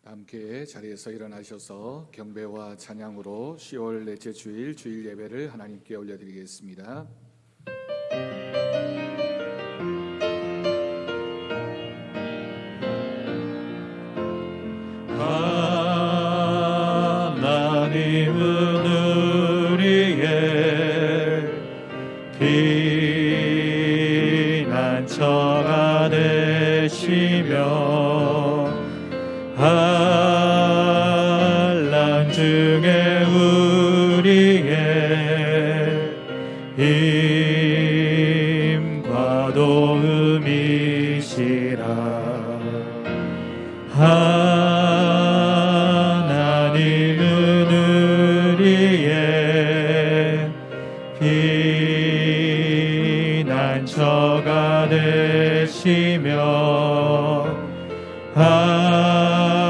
함께 자리에서 일어나셔서 경배와 찬양으로 10월 넷째 주일 주일 예배를 하나님께 올려드리겠습니다. 하나님은 우리의 피난처가 되시며 환난 중에 우리의 힘과 도움이시라. 하나님은 우리의 피난처가 되시며 환난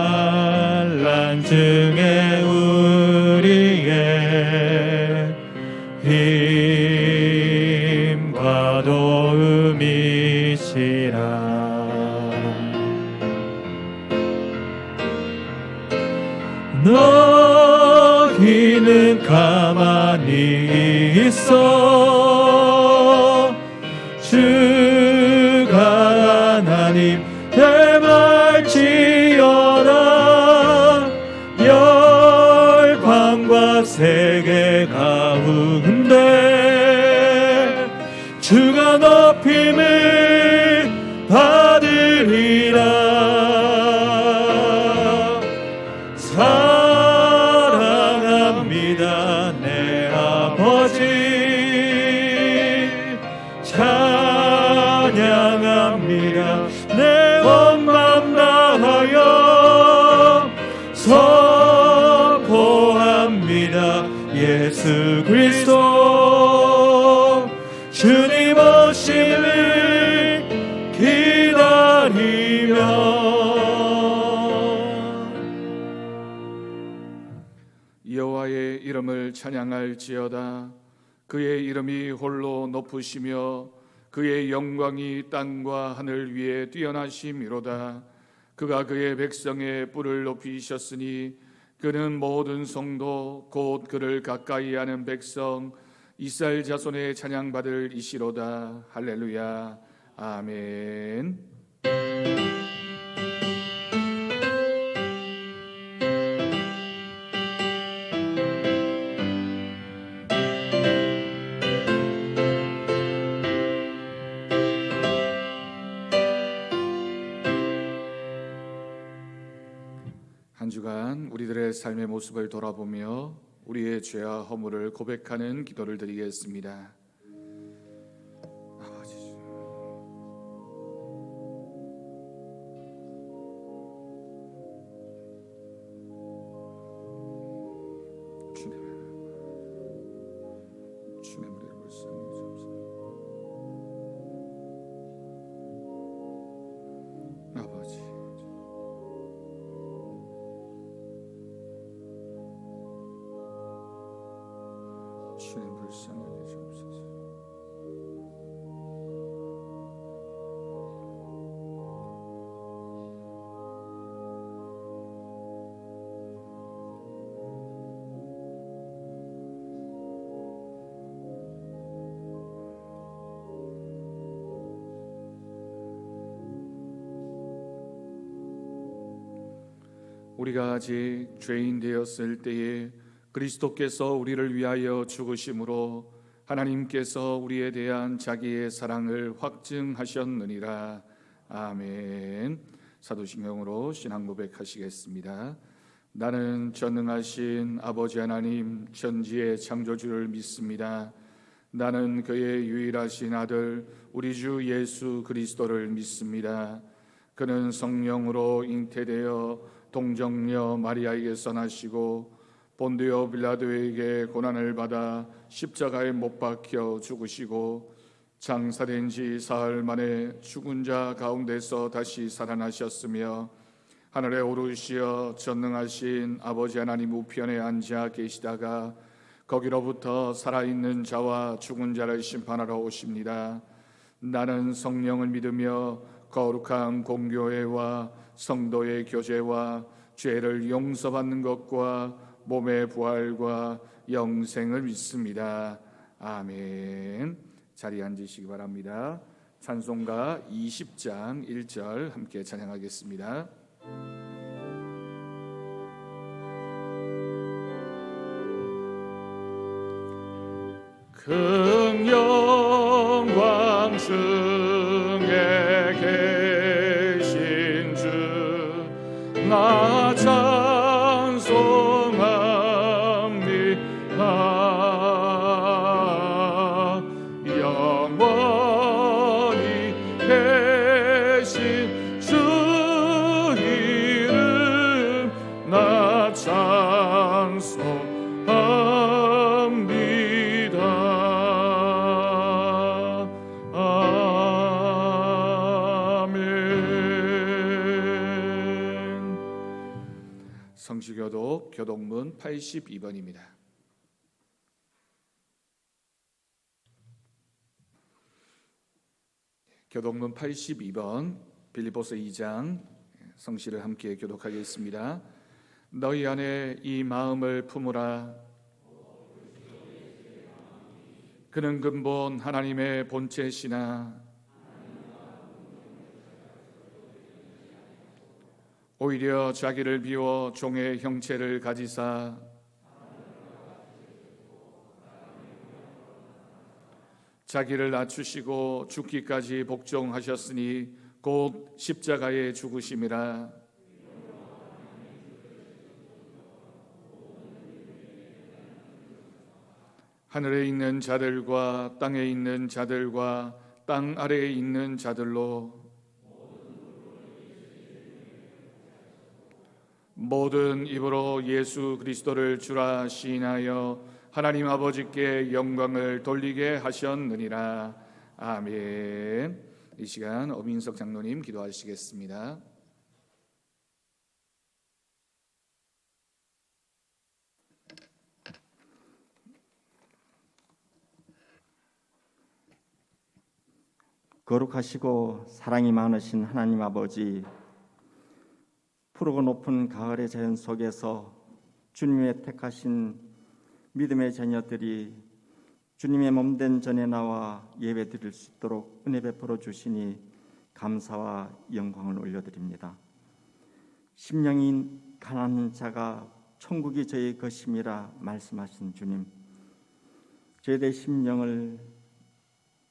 중에 우리의 힘과 도움이시라. 너희는 가만히 있어 주가 하나님 대말지어다. 열방과 세계 가운데 주가 높임을 받으리라. 사랑합니다 내 아버지, 찬양합니다 내 온 맘 다하여 선포합니다. 예수 그리스도 주님 오심을 기다리며. 여호와의 이름을 찬양할지어다. 그의 이름이 홀로 높으시며 그의 영광이 땅과 하늘 위에 뛰어나심이로다. 그가 그의 백성의 뿔을 높이셨으니 그는 모든 성도 곧 그를 가까이 하는 백성 이스라엘 자손의 찬양받을 이시로다. 할렐루야. 아멘. 한 주간 우리들의 삶의 모습을 돌아보며 우리의 죄와 허물을 고백하는 기도를 드리겠습니다. 아버지, 주님의 무리를 불쌍히 주옵소서. 아버지, 주님 불쌍히 여기시옵소서. 우리가 아직 죄인 되었을 때에 그리스도께서 우리를 위하여 죽으심으로 하나님께서 우리에 대한 자기의 사랑을 확증하셨느니라. 아멘. 사도신경으로 신앙 고백하시겠습니다. 나는 전능하신 아버지 하나님 천지의 창조주를 믿습니다. 나는 그의 유일하신 아들 우리 주 예수 그리스도를 믿습니다. 그는 성령으로 잉태되어 동정녀 마리아에게서 나시고 본디오 빌라도에게 고난을 받아 십자가에 못 박혀 죽으시고 장사된 지 사흘 만에 죽은 자 가운데서 다시 살아나셨으며 하늘에 오르시어 전능하신 아버지 하나님 우편에 앉아 계시다가 거기로부터 살아있는 자와 죽은 자를 심판하러 오십니다. 나는 성령을 믿으며 거룩한 공교회와 성도의 교제와 죄를 용서받는 것과 몸의 부활과 영생을 믿습니다. 아멘. 자리에 앉으시기 바랍니다. 찬송가 20장 1절 함께 찬양하겠습니다. 극영광 중에 계신 주 나 찬송합니다. 영원히 계신 주 이름 나 찬송합니다. 아멘. 성시교독 교독문 82번입니다. 교독문 82번 빌립보서 2장 성시를 함께 교독하겠습니다. 너희 안에 이 마음을 품으라. 그는 근본 하나님의 본체시나 오히려 자기를 비워 종의 형체를 가지사 자기를 낮추시고 죽기까지 복종하셨으니 곧 십자가에 죽으심이라. 하늘에 있는 자들과 땅에 있는 자들과 땅 아래에 있는 자들로 모든 입으로 예수 그리스도를 주라 시인하여 하나님 아버지께 영광을 돌리게 하셨느니라. 아멘. 이 시간 어민석 장로님 기도하시겠습니다. 거룩하시고 사랑이 많으신 하나님 아버지, 푸르고 높은 가을의 자연 속에서 주님의 택하신 믿음의 자녀들이 주님의 몸된 전에 나와 예배 드릴 수 있도록 은혜 베풀어 주시니 감사와 영광을 올려드립니다. 심령이 가난한 자가 천국이 저의 것임이라 말씀하신 주님, 저희의 심령을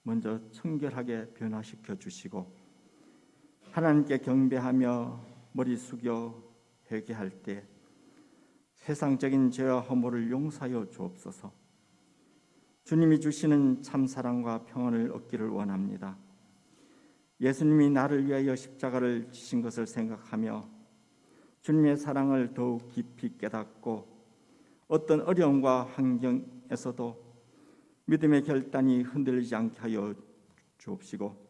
먼저 청결하게 변화시켜 주시고 하나님께 경배하며 머리 숙여 회개할 때 세상적인 죄와 허물을 용서하여 주옵소서. 주님이 주시는 참사랑과 평안을 얻기를 원합니다. 예수님이 나를 위하여 십자가를 지신 것을 생각하며 주님의 사랑을 더욱 깊이 깨닫고 어떤 어려움과 환경에서도 믿음의 결단이 흔들리지 않게 하여 주옵시고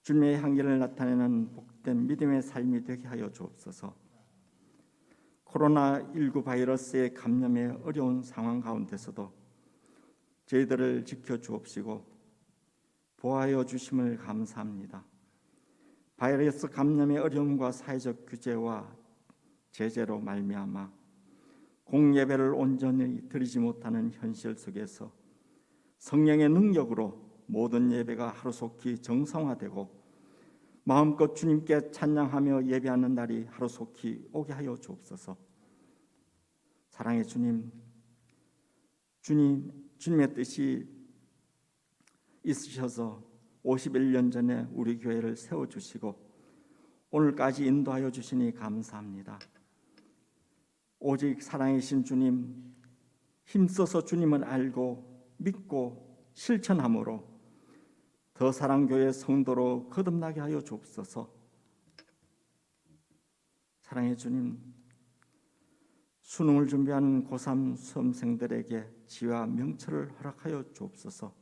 주님의 향기를 나타내는 복된 믿음의 삶이 되게 하여 주옵소서. 코로나19 바이러스의 감염의 어려운 상황 가운데서도 저희들을 지켜주옵시고 보호하여 주심을 감사합니다. 바이러스 감염의 어려움과 사회적 규제와 제재로 말미암아 공예배를 온전히 드리지 못하는 현실 속에서 성령의 능력으로 모든 예배가 하루속히 정상화되고 마음껏 주님께 찬양하며 예배하는 날이 하루속히 오게 하여 주옵소서. 사랑의 주님, 주님의 뜻이 있으셔서 51년 전에 우리 교회를 세워주시고 오늘까지 인도하여 주시니 감사합니다. 오직 사랑이신 주님, 힘써서 주님을 알고 믿고 실천함으로 더 사랑교회 성도로 거듭나게 하여 주옵소서. 사랑의 주님, 수능을 준비하는 고3 수험생들에게 지혜와 명철을 허락하여 주옵소서.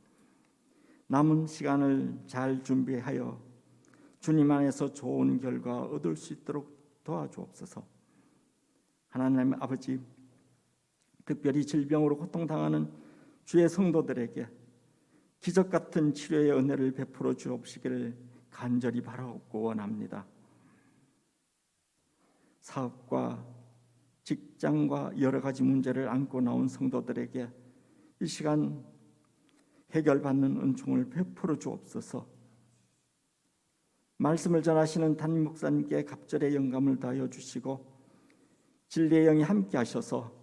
남은 시간을 잘 준비하여 주님 안에서 좋은 결과 얻을 수 있도록 도와주옵소서. 하나님 아버지, 특별히 질병으로 고통당하는 주의 성도들에게 기적 같은 치료의 은혜를 베풀어 주옵시기를 간절히 바라옵고 원합니다. 사업과 직장과 여러 가지 문제를 안고 나온 성도들에게 이 시간 해결받는 은총을 베풀어 주옵소서. 말씀을 전하시는 담임 목사님께 갑절의 영감을 다하여 주시고 진리의 영이 함께 하셔서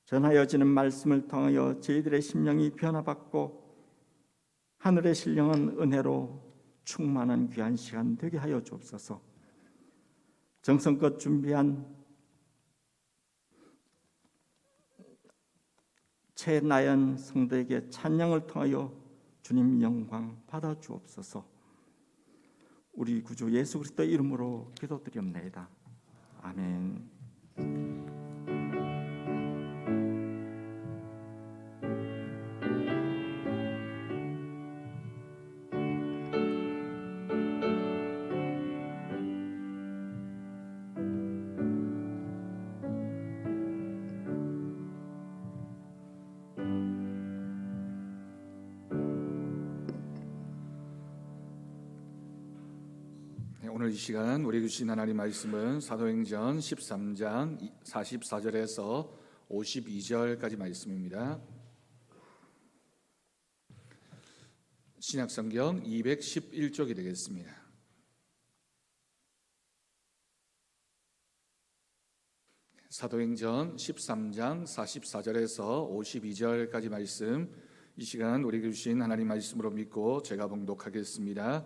전하여지는 말씀을 통하여 저희들의 심령이 변화받고 하늘의 신령한 은혜로 충만한 귀한 시간 되게 하여 주옵소서. 정성껏 준비한 최나연 성도에게 찬양을 통하여 주님 영광 받아 주옵소서. 우리 구주 예수 그리스도 이름으로 기도드리옵나이다. 아멘. 오늘 이 시간 우리 주신 하나님 말씀은 사도행전 13장 44절에서 52절까지 말씀입니다. 신약성경 211쪽이 되겠습니다. 사도행전 13장 44절에서 52절까지 말씀, 이 시간 우리에게 주신 하나님 말씀으로 믿고 제가 봉독하겠습니다.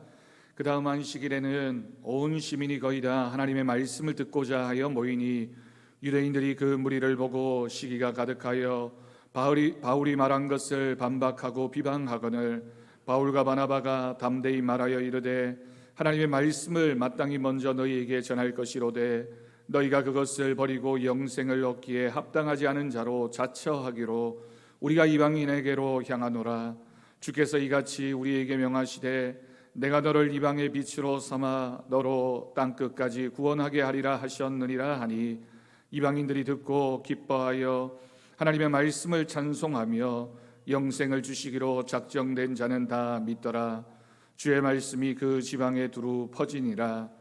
그 다음 안식일에는 온 시민이 거의 다 하나님의 말씀을 듣고자 하여 모이니 유대인들이 그 무리를 보고 시기가 가득하여 바울이 말한 것을 반박하고 비방하거늘 바울과 바나바가 담대히 말하여 이르되 하나님의 말씀을 마땅히 먼저 너희에게 전할 것이로되 너희가 그것을 버리고 영생을 얻기에 합당하지 않은 자로 자처하기로 우리가 이방인에게로 향하노라. 주께서 이같이 우리에게 명하시되 내가 너를 이방의 빛으로 삼아 너로 땅끝까지 구원하게 하리라 하셨느니라 하니 이방인들이 듣고 기뻐하여 하나님의 말씀을 찬송하며 영생을 주시기로 작정된 자는 다 믿더라. 주의 말씀이 그 지방에 두루 퍼지니라.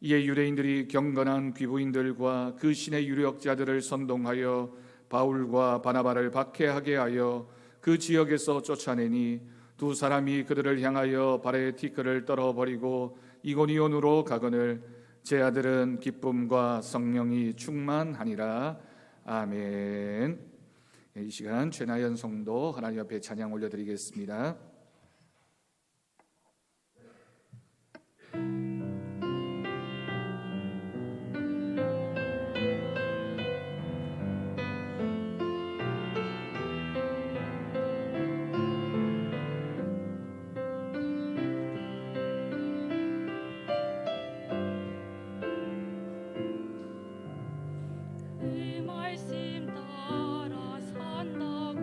이에 유대인들이 경건한 귀부인들과 그 신의 유력자들을 선동하여 바울과 바나바를 박해하게 하여 그 지역에서 쫓아내니 두 사람이 그들을 향하여 발에 티끌을 떨어버리고 이고니온으로 가거늘 제 아들은 기쁨과 성령이 충만하니라. 아멘. 이 시간 최나연 성도 하나님 앞에 찬양 올려드리겠습니다. 이 말씀 따라 산다고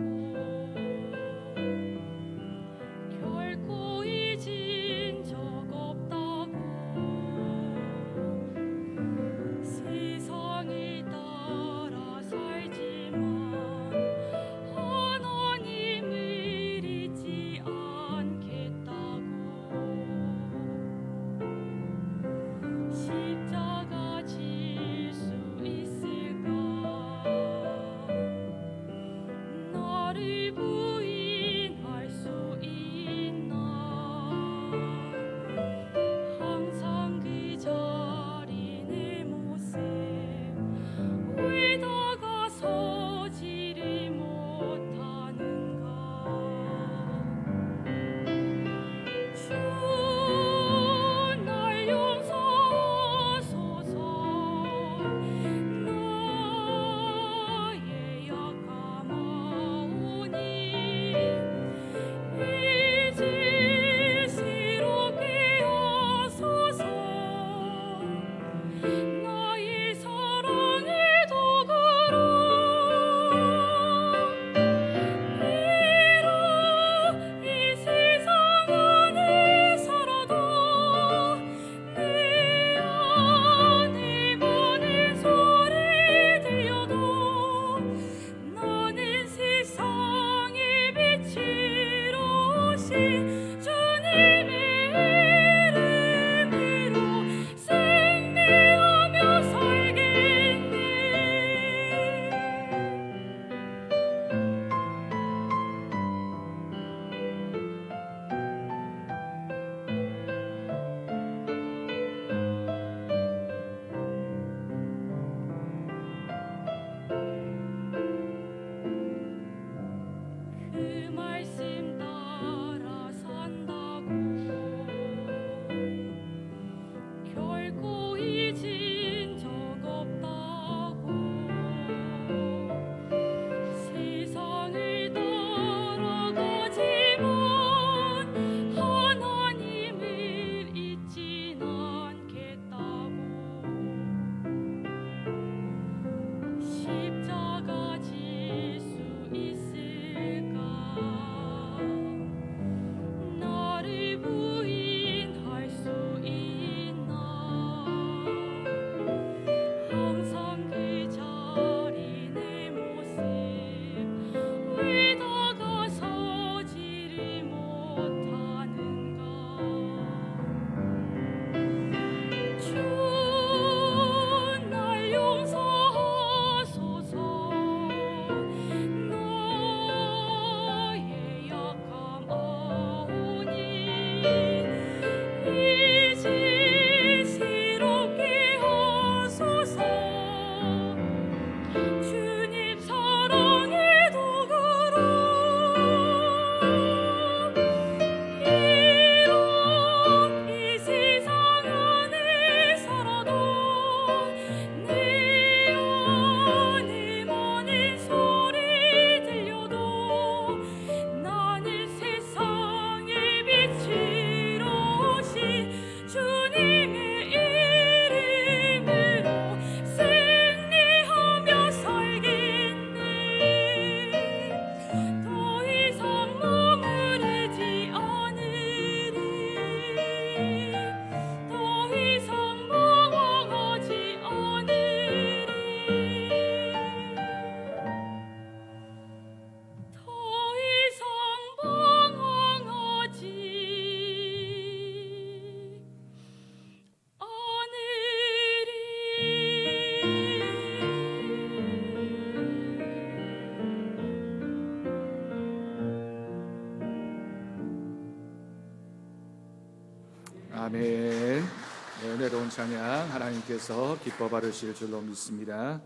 아름다운 찬양 하나님께서 기뻐 받으실 줄로 믿습니다.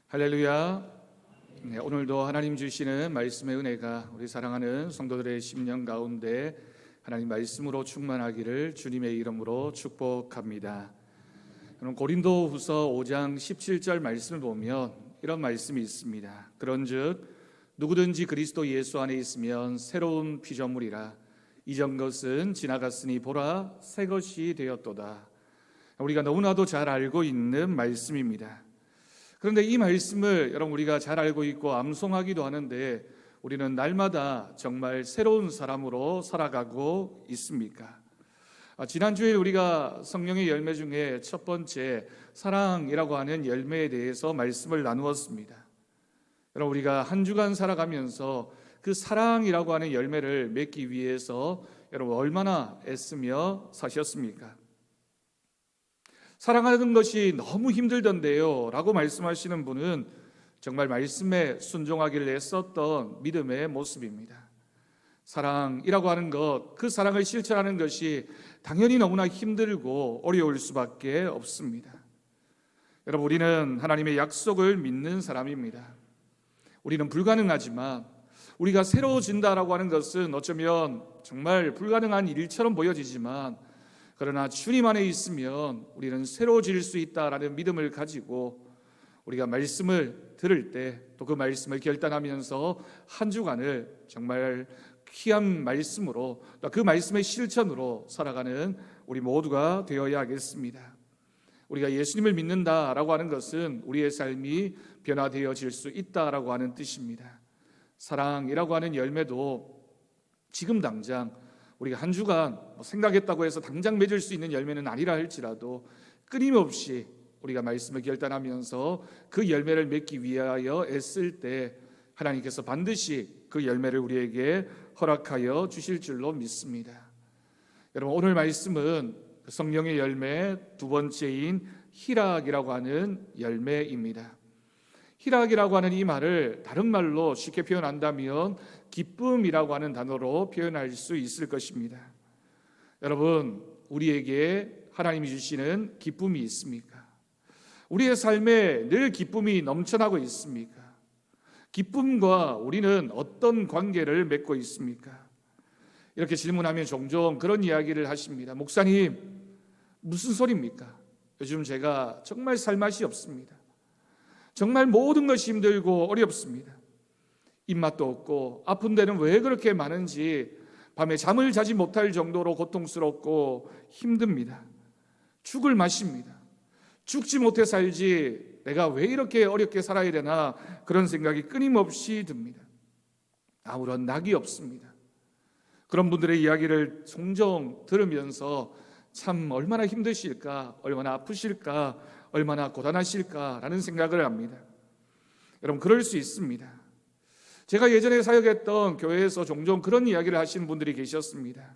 할렐루야. 네, 오늘도 하나님 주시는 말씀의 은혜가 우리 사랑하는 성도들의 심령 가운데 하나님 말씀으로 충만하기를 주님의 이름으로 축복합니다. 여러분, 고린도후서 5장 17절 말씀을 보면 이런 말씀이 있습니다. 그런즉 누구든지 그리스도 예수 안에 있으면 새로운 피조물이라. 이전 것은 지나갔으니 보라 새 것이 되었도다. 우리가 너무나도 잘 알고 있는 말씀입니다. 그런데 이 말씀을 여러분 우리가 잘 알고 있고 암송하기도 하는데 우리는 날마다 정말 새로운 사람으로 살아가고 있습니까? 지난주에 우리가 성령의 열매 중에 첫 번째 사랑이라고 하는 열매에 대해서 말씀을 나누었습니다. 여러분, 우리가 한 주간 살아가면서 그 사랑이라고 하는 열매를 맺기 위해서 여러분 얼마나 애쓰며 사셨습니까? 사랑하는 것이 너무 힘들던데요 라고 말씀하시는 분은 정말 말씀에 순종하기를 애썼던 믿음의 모습입니다. 사랑이라고 하는 것, 그 사랑을 실천하는 것이 당연히 너무나 힘들고 어려울 수밖에 없습니다. 여러분, 우리는 하나님의 약속을 믿는 사람입니다. 우리는 불가능하지만 우리가 새로워진다라고 하는 것은 어쩌면 정말 불가능한 일처럼 보여지지만 그러나 주님 안에 있으면 우리는 새로워질 수 있다라는 믿음을 가지고 우리가 말씀을 들을 때 또 그 말씀을 결단하면서 한 주간을 정말 귀한 말씀으로 또 그 말씀의 실천으로 살아가는 우리 모두가 되어야 하겠습니다. 우리가 예수님을 믿는다라고 하는 것은 우리의 삶이 변화되어질 수 있다라고 하는 뜻입니다. 사랑이라고 하는 열매도 지금 당장 우리가 한 주간 생각했다고 해서 당장 맺을 수 있는 열매는 아니라 할지라도 끊임없이 우리가 말씀을 결단하면서 그 열매를 맺기 위하여 애쓸 때 하나님께서 반드시 그 열매를 우리에게 허락하여 주실 줄로 믿습니다. 여러분, 오늘 말씀은 성령의 열매 두 번째인 희락이라고 하는 열매입니다. 희락이라고 하는 이 말을 다른 말로 쉽게 표현한다면 기쁨이라고 하는 단어로 표현할 수 있을 것입니다. 여러분, 우리에게 하나님이 주시는 기쁨이 있습니까? 우리의 삶에 늘 기쁨이 넘쳐나고 있습니까? 기쁨과 우리는 어떤 관계를 맺고 있습니까? 이렇게 질문하면 종종 그런 이야기를 하십니다. 목사님, 무슨 소리입니까? 요즘 제가 정말 살맛이 없습니다. 정말 모든 것이 힘들고 어렵습니다. 입맛도 없고 아픈 데는 왜 그렇게 많은지 밤에 잠을 자지 못할 정도로 고통스럽고 힘듭니다. 죽을 맛입니다. 죽지 못해 살지 내가 왜 이렇게 어렵게 살아야 되나 그런 생각이 끊임없이 듭니다. 아무런 낙이 없습니다. 그런 분들의 이야기를 종종 들으면서 참 얼마나 힘드실까, 얼마나 아프실까, 얼마나 고단하실까라는 생각을 합니다. 여러분, 그럴 수 있습니다. 제가 예전에 사역했던 교회에서 종종 그런 이야기를 하시는 분들이 계셨습니다.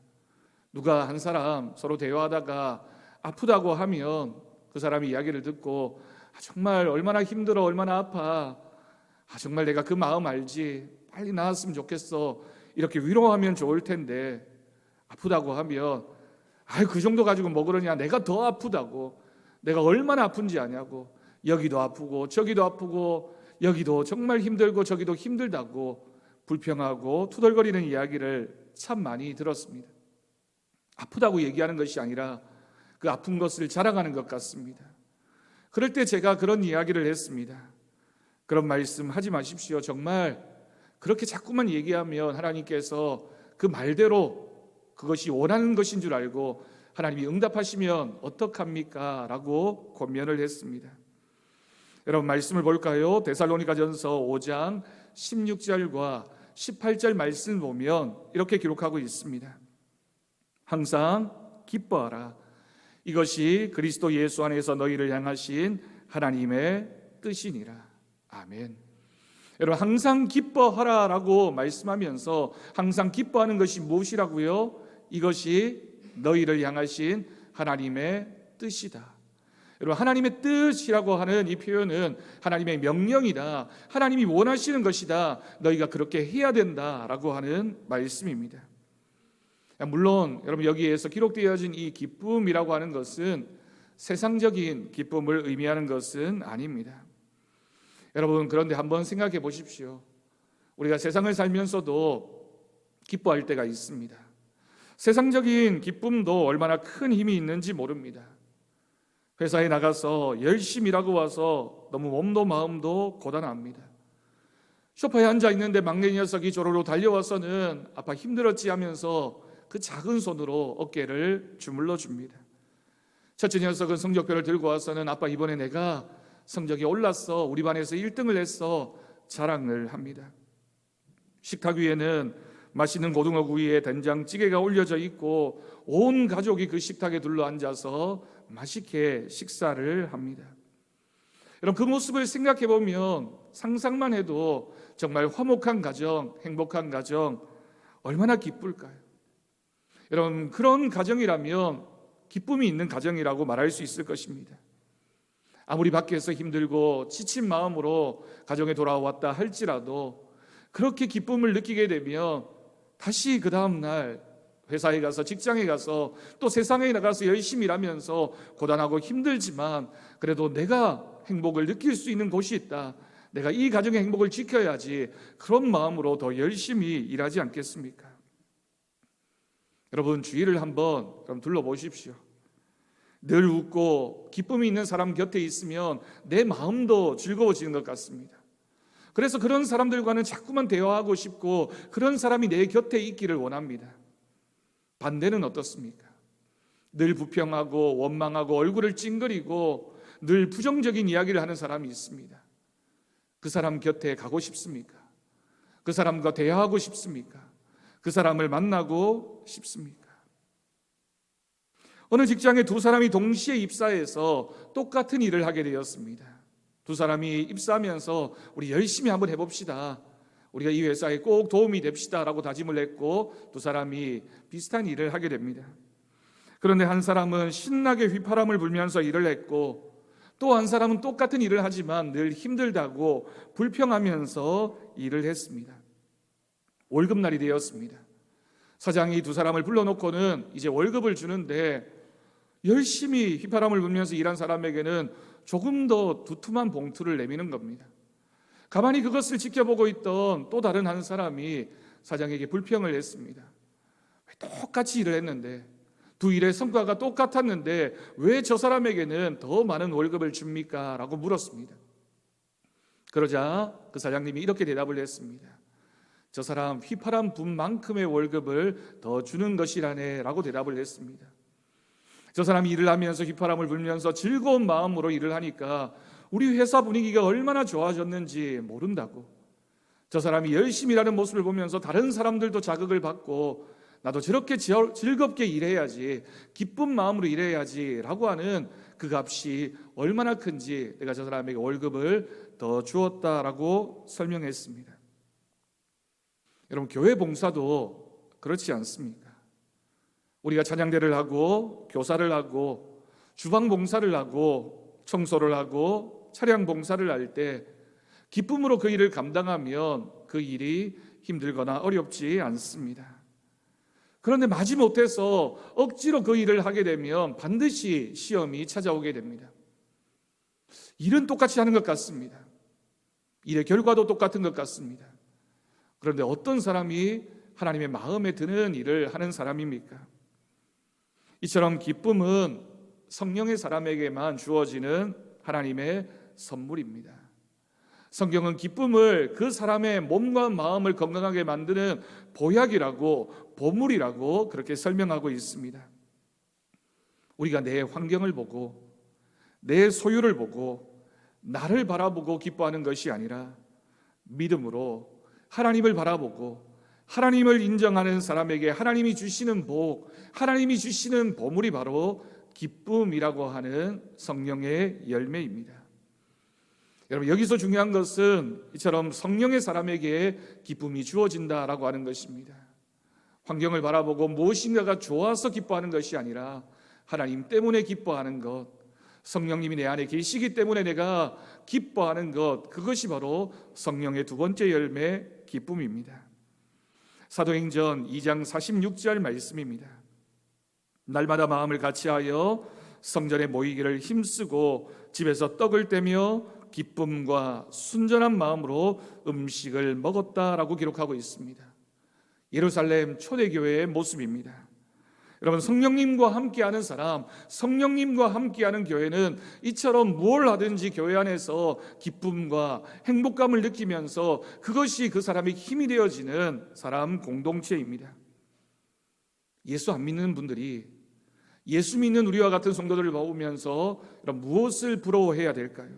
누가 한 사람 서로 대화하다가 아프다고 하면 그 사람이 이야기를 듣고 정말 얼마나 힘들어, 얼마나 아파, 정말 내가 그 마음 알지, 빨리 나았으면 좋겠어, 이렇게 위로하면 좋을 텐데 아프다고 하면 그 정도 가지고 뭐 그러냐, 내가 더 아프다고, 내가 얼마나 아픈지 아냐고, 여기도 아프고 저기도 아프고 여기도 정말 힘들고 저기도 힘들다고 불평하고 투덜거리는 이야기를 참 많이 들었습니다. 아프다고 얘기하는 것이 아니라 그 아픈 것을 자랑하는 것 같습니다. 그럴 때 제가 그런 이야기를 했습니다. 그런 말씀 하지 마십시오. 정말 그렇게 자꾸만 얘기하면 하나님께서 그 말대로 그것이 원하는 것인 줄 알고 하나님이 응답하시면 어떡합니까? 라고 권면을 했습니다. 여러분, 말씀을 볼까요? 데살로니가전서 5장 16절과 18절 말씀을 보면 이렇게 기록하고 있습니다. 항상 기뻐하라. 이것이 그리스도 예수 안에서 너희를 향하신 하나님의 뜻이니라. 아멘. 여러분, 항상 기뻐하라라고 말씀하면서 항상 기뻐하는 것이 무엇이라고요? 이것이 너희를 향하신 하나님의 뜻이다. 여러분, 하나님의 뜻이라고 하는 이 표현은 하나님의 명령이다, 하나님이 원하시는 것이다, 너희가 그렇게 해야 된다라고 하는 말씀입니다. 물론 여러분, 여기에서 기록되어진 이 기쁨이라고 하는 것은 세상적인 기쁨을 의미하는 것은 아닙니다. 여러분, 그런데 한번 생각해 보십시오. 우리가 세상을 살면서도 기뻐할 때가 있습니다. 세상적인 기쁨도 얼마나 큰 힘이 있는지 모릅니다. 회사에 나가서 열심히 일하고 와서 너무 몸도 마음도 고단합니다. 소파에 앉아 있는데 막내 녀석이 조로로 달려와서는 아빠 힘들었지 하면서 그 작은 손으로 어깨를 주물러 줍니다. 첫째 녀석은 성적표를 들고 와서는 아빠 이번에 내가 성적이 올랐어, 우리 반에서 1등을 했어 자랑을 합니다. 식탁 위에는 맛있는 고등어구이에 된장찌개가 올려져 있고 온 가족이 그 식탁에 둘러앉아서 맛있게 식사를 합니다. 여러분, 그 모습을 생각해 보면 상상만 해도 정말 화목한 가정, 행복한 가정 얼마나 기쁠까요? 여러분, 그런 가정이라면 기쁨이 있는 가정이라고 말할 수 있을 것입니다. 아무리 밖에서 힘들고 지친 마음으로 가정에 돌아왔다 할지라도 그렇게 기쁨을 느끼게 되면 다시 그 다음 날 회사에 가서 직장에 가서 또 세상에 나가서 열심히 일하면서 고단하고 힘들지만 그래도 내가 행복을 느낄 수 있는 곳이 있다, 내가 이 가정의 행복을 지켜야지, 그런 마음으로 더 열심히 일하지 않겠습니까? 여러분, 주위를 한번 둘러보십시오. 늘 웃고 기쁨이 있는 사람 곁에 있으면 내 마음도 즐거워지는 것 같습니다. 그래서 그런 사람들과는 자꾸만 대화하고 싶고 그런 사람이 내 곁에 있기를 원합니다. 반대는 어떻습니까? 늘 부평하고 원망하고 얼굴을 찡그리고 늘 부정적인 이야기를 하는 사람이 있습니다. 그 사람 곁에 가고 싶습니까? 그 사람과 대화하고 싶습니까? 그 사람을 만나고 싶습니까? 어느 직장에 두 사람이 동시에 입사해서 똑같은 일을 하게 되었습니다. 두 사람이 입사하면서 우리 열심히 한번 해봅시다, 우리가 이 회사에 꼭 도움이 됩시다 라고 다짐을 했고 두 사람이 비슷한 일을 하게 됩니다. 그런데 한 사람은 신나게 휘파람을 불면서 일을 했고 또 한 사람은 똑같은 일을 하지만 늘 힘들다고 불평하면서 일을 했습니다. 월급날이 되었습니다. 사장이 두 사람을 불러놓고는 이제 월급을 주는데 열심히 휘파람을 불면서 일한 사람에게는 조금 더 두툼한 봉투를 내미는 겁니다. 가만히 그것을 지켜보고 있던 또 다른 한 사람이 사장에게 불평을 했습니다. 왜 똑같이 일을 했는데, 두 일의 성과가 똑같았는데 왜 저 사람에게는 더 많은 월급을 줍니까? 라고 물었습니다. 그러자 그 사장님이 이렇게 대답을 했습니다. 저 사람 휘파람 분 만큼의 월급을 더 주는 것이라네 라고 대답을 했습니다. 저 사람이 일을 하면서 휘파람을 불면서 즐거운 마음으로 일을 하니까 우리 회사 분위기가 얼마나 좋아졌는지 모른다고. 저 사람이 열심히 일하는 모습을 보면서 다른 사람들도 자극을 받고 나도 저렇게 즐겁게 일해야지, 기쁜 마음으로 일해야지 라고 하는 그 값이 얼마나 큰지 내가 저 사람에게 월급을 더 주었다라고 설명했습니다. 여러분, 교회 봉사도 그렇지 않습니까? 우리가 찬양대를 하고 교사를 하고 주방 봉사를 하고 청소를 하고 차량 봉사를 할 때 기쁨으로 그 일을 감당하면 그 일이 힘들거나 어렵지 않습니다. 그런데 마지못해서 억지로 그 일을 하게 되면 반드시 시험이 찾아오게 됩니다. 일은 똑같이 하는 것 같습니다. 일의 결과도 똑같은 것 같습니다. 그런데 어떤 사람이 하나님의 마음에 드는 일을 하는 사람입니까? 이처럼 기쁨은 성령의 사람에게만 주어지는 하나님의 선물입니다. 성경은 기쁨을 그 사람의 몸과 마음을 건강하게 만드는 보약이라고, 보물이라고 그렇게 설명하고 있습니다. 우리가 내 환경을 보고 내 소유를 보고 나를 바라보고 기뻐하는 것이 아니라 믿음으로 하나님을 바라보고 하나님을 인정하는 사람에게 하나님이 주시는 복, 하나님이 주시는 보물이 바로 기쁨이라고 하는 성령의 열매입니다. 여러분, 여기서 중요한 것은 이처럼 성령의 사람에게 기쁨이 주어진다라고 하는 것입니다. 환경을 바라보고 무엇인가가 좋아서 기뻐하는 것이 아니라 하나님 때문에 기뻐하는 것, 성령님이 내 안에 계시기 때문에 내가 기뻐하는 것, 그것이 바로 성령의 두 번째 열매, 기쁨입니다. 사도행전 2장 46절 말씀입니다. 날마다 마음을 같이하여 성전에 모이기를 힘쓰고 집에서 떡을 떼며 기쁨과 순전한 마음으로 음식을 먹었다라고 기록하고 있습니다. 예루살렘 초대교회의 모습입니다. 여러분, 성령님과 함께하는 사람, 성령님과 함께하는 교회는 이처럼 무엇을 하든지 교회 안에서 기쁨과 행복감을 느끼면서 그것이 그 사람의 힘이 되어지는 사람 공동체입니다. 예수 안 믿는 분들이 예수 믿는 우리와 같은 성도들을 보면서 무엇을 부러워해야 될까요?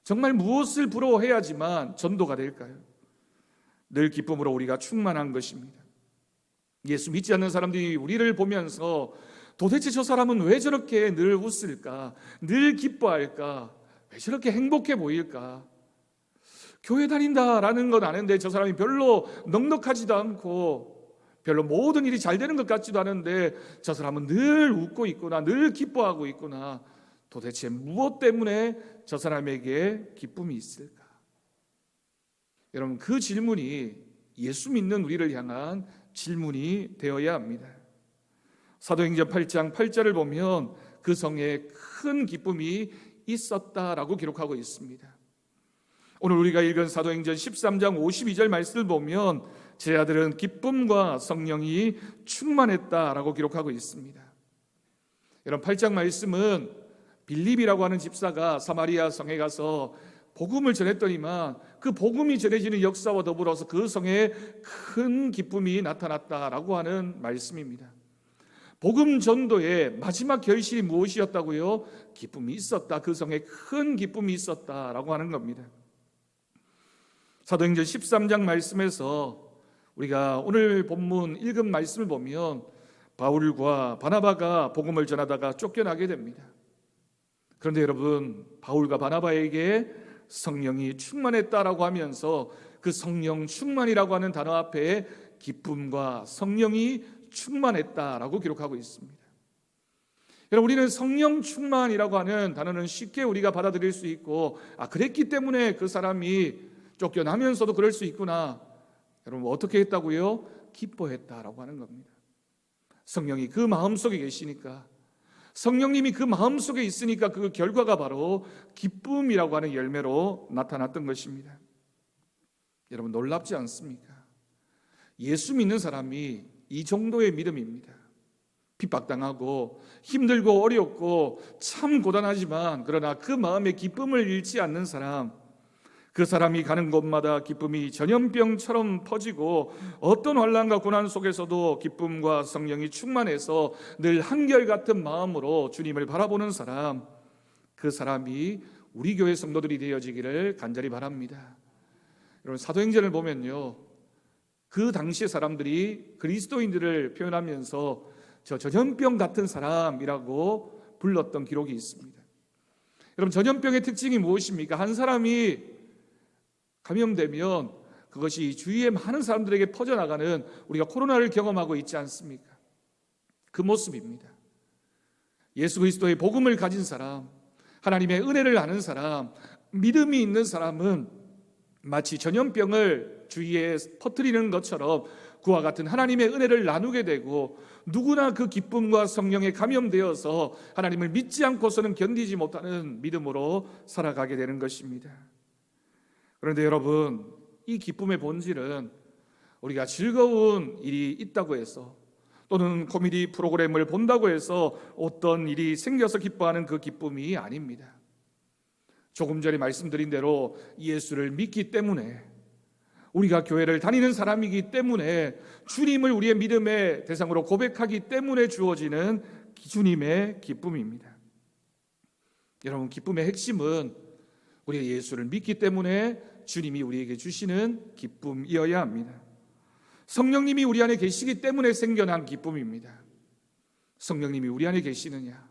정말 무엇을 부러워해야지만 전도가 될까요? 늘 기쁨으로 우리가 충만한 것입니다. 예수 믿지 않는 사람들이 우리를 보면서 도대체 저 사람은 왜 저렇게 늘 웃을까? 늘 기뻐할까? 왜 저렇게 행복해 보일까? 교회 다닌다라는 건 아는데 저 사람이 별로 넉넉하지도 않고 별로 모든 일이 잘 되는 것 같지도 않은데 저 사람은 늘 웃고 있구나, 늘 기뻐하고 있구나. 도대체 무엇 때문에 저 사람에게 기쁨이 있을까? 여러분, 그 질문이 예수 믿는 우리를 향한 질문이 되어야 합니다. 사도행전 8장 8절을 보면 그 성에 큰 기쁨이 있었다라고 기록하고 있습니다. 오늘 우리가 읽은 사도행전 13장 52절 말씀을 보면 제 아들은 기쁨과 성령이 충만했다라고 기록하고 있습니다. 이런 8장 말씀은 빌립이라고 하는 집사가 사마리아 성에 가서 복음을 전했더니만 그 복음이 전해지는 역사와 더불어서 그 성에 큰 기쁨이 나타났다라고 하는 말씀입니다. 복음 전도의 마지막 결실이 무엇이었다고요? 기쁨이 있었다. 그 성에 큰 기쁨이 있었다라고 하는 겁니다. 사도행전 13장 말씀에서 우리가 오늘 본문 읽은 말씀을 보면 바울과 바나바가 복음을 전하다가 쫓겨나게 됩니다. 그런데 여러분, 바울과 바나바에게 성령이 충만했다라고 하면서 그 성령 충만이라고 하는 단어 앞에 기쁨과 성령이 충만했다라고 기록하고 있습니다. 여러분, 우리는 성령 충만이라고 하는 단어는 쉽게 우리가 받아들일 수 있고, 그랬기 때문에 그 사람이 쫓겨나면서도 그럴 수 있구나. 여러분, 어떻게 했다고요? 기뻐했다라고 하는 겁니다. 성령이 그 마음속에 계시니까, 성령님이 그 마음속에 있으니까 그 결과가 바로 기쁨이라고 하는 열매로 나타났던 것입니다. 여러분, 놀랍지 않습니까? 예수 믿는 사람이 이 정도의 믿음입니다. 핍박당하고 힘들고 어렵고 참 고단하지만 그러나 그 마음에 기쁨을 잃지 않는 사람, 그 사람이 가는 곳마다 기쁨이 전염병처럼 퍼지고 어떤 환난과 고난 속에서도 기쁨과 성령이 충만해서 늘 한결같은 마음으로 주님을 바라보는 사람, 그 사람이 우리 교회 성도들이 되어지기를 간절히 바랍니다. 여러분, 사도행전을 보면요, 그 당시의 사람들이 그리스도인들을 표현하면서 저 전염병 같은 사람이라고 불렀던 기록이 있습니다. 여러분, 전염병의 특징이 무엇입니까? 한 사람이 감염되면 그것이 주위의 많은 사람들에게 퍼져나가는, 우리가 코로나를 경험하고 있지 않습니까? 그 모습입니다. 예수 그리스도의 복음을 가진 사람, 하나님의 은혜를 아는 사람, 믿음이 있는 사람은 마치 전염병을 주위에 퍼뜨리는 것처럼 그와 같은 하나님의 은혜를 나누게 되고, 누구나 그 기쁨과 성령에 감염되어서 하나님을 믿지 않고서는 견디지 못하는 믿음으로 살아가게 되는 것입니다. 그런데 여러분, 이 기쁨의 본질은 우리가 즐거운 일이 있다고 해서, 또는 코미디 프로그램을 본다고 해서 어떤 일이 생겨서 기뻐하는 그 기쁨이 아닙니다. 조금 전에 말씀드린 대로 예수를 믿기 때문에, 우리가 교회를 다니는 사람이기 때문에, 주님을 우리의 믿음의 대상으로 고백하기 때문에 주어지는 주님의 기쁨입니다. 여러분, 기쁨의 핵심은 우리가 예수를 믿기 때문에 주님이 우리에게 주시는 기쁨이어야 합니다. 성령님이 우리 안에 계시기 때문에 생겨난 기쁨입니다. 성령님이 우리 안에 계시느냐,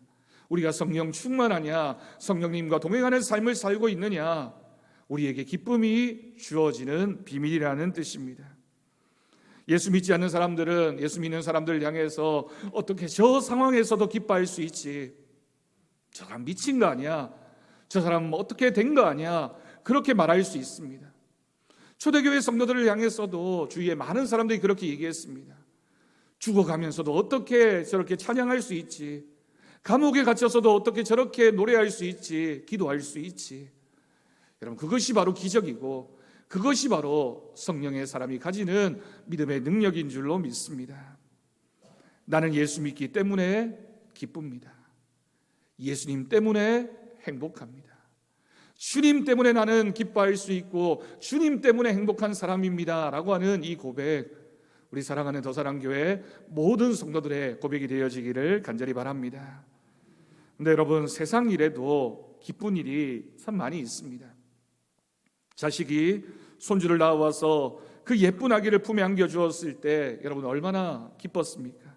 우리가 성령 충만하냐, 성령님과 동행하는 삶을 살고 있느냐, 우리에게 기쁨이 주어지는 비밀이라는 뜻입니다. 예수 믿지 않는 사람들은 예수 믿는 사람들을 향해서 어떻게 저 상황에서도 기뻐할 수 있지, 저 사람 미친 거 아니야, 저 사람 어떻게 된 거 아니야, 그렇게 말할 수 있습니다. 초대교회 성도들을 향해서도 주위에 많은 사람들이 그렇게 얘기했습니다. 죽어가면서도 어떻게 저렇게 찬양할 수 있지, 감옥에 갇혀서도 어떻게 저렇게 노래할 수 있지, 기도할 수 있지. 여러분, 그것이 바로 기적이고 그것이 바로 성령의 사람이 가지는 믿음의 능력인 줄로 믿습니다. 나는 예수 믿기 때문에 기쁩니다. 예수님 때문에 행복합니다. 주님 때문에 나는 기뻐할 수 있고 주님 때문에 행복한 사람입니다 라고 하는 이 고백, 우리 사랑하는 더사랑교회 모든 성도들의 고백이 되어지기를 간절히 바랍니다. 근데 여러분, 세상 일에도 기쁜 일이 참 많이 있습니다. 자식이 손주를 낳아와서 그 예쁜 아기를 품에 안겨주었을 때 여러분 얼마나 기뻤습니까?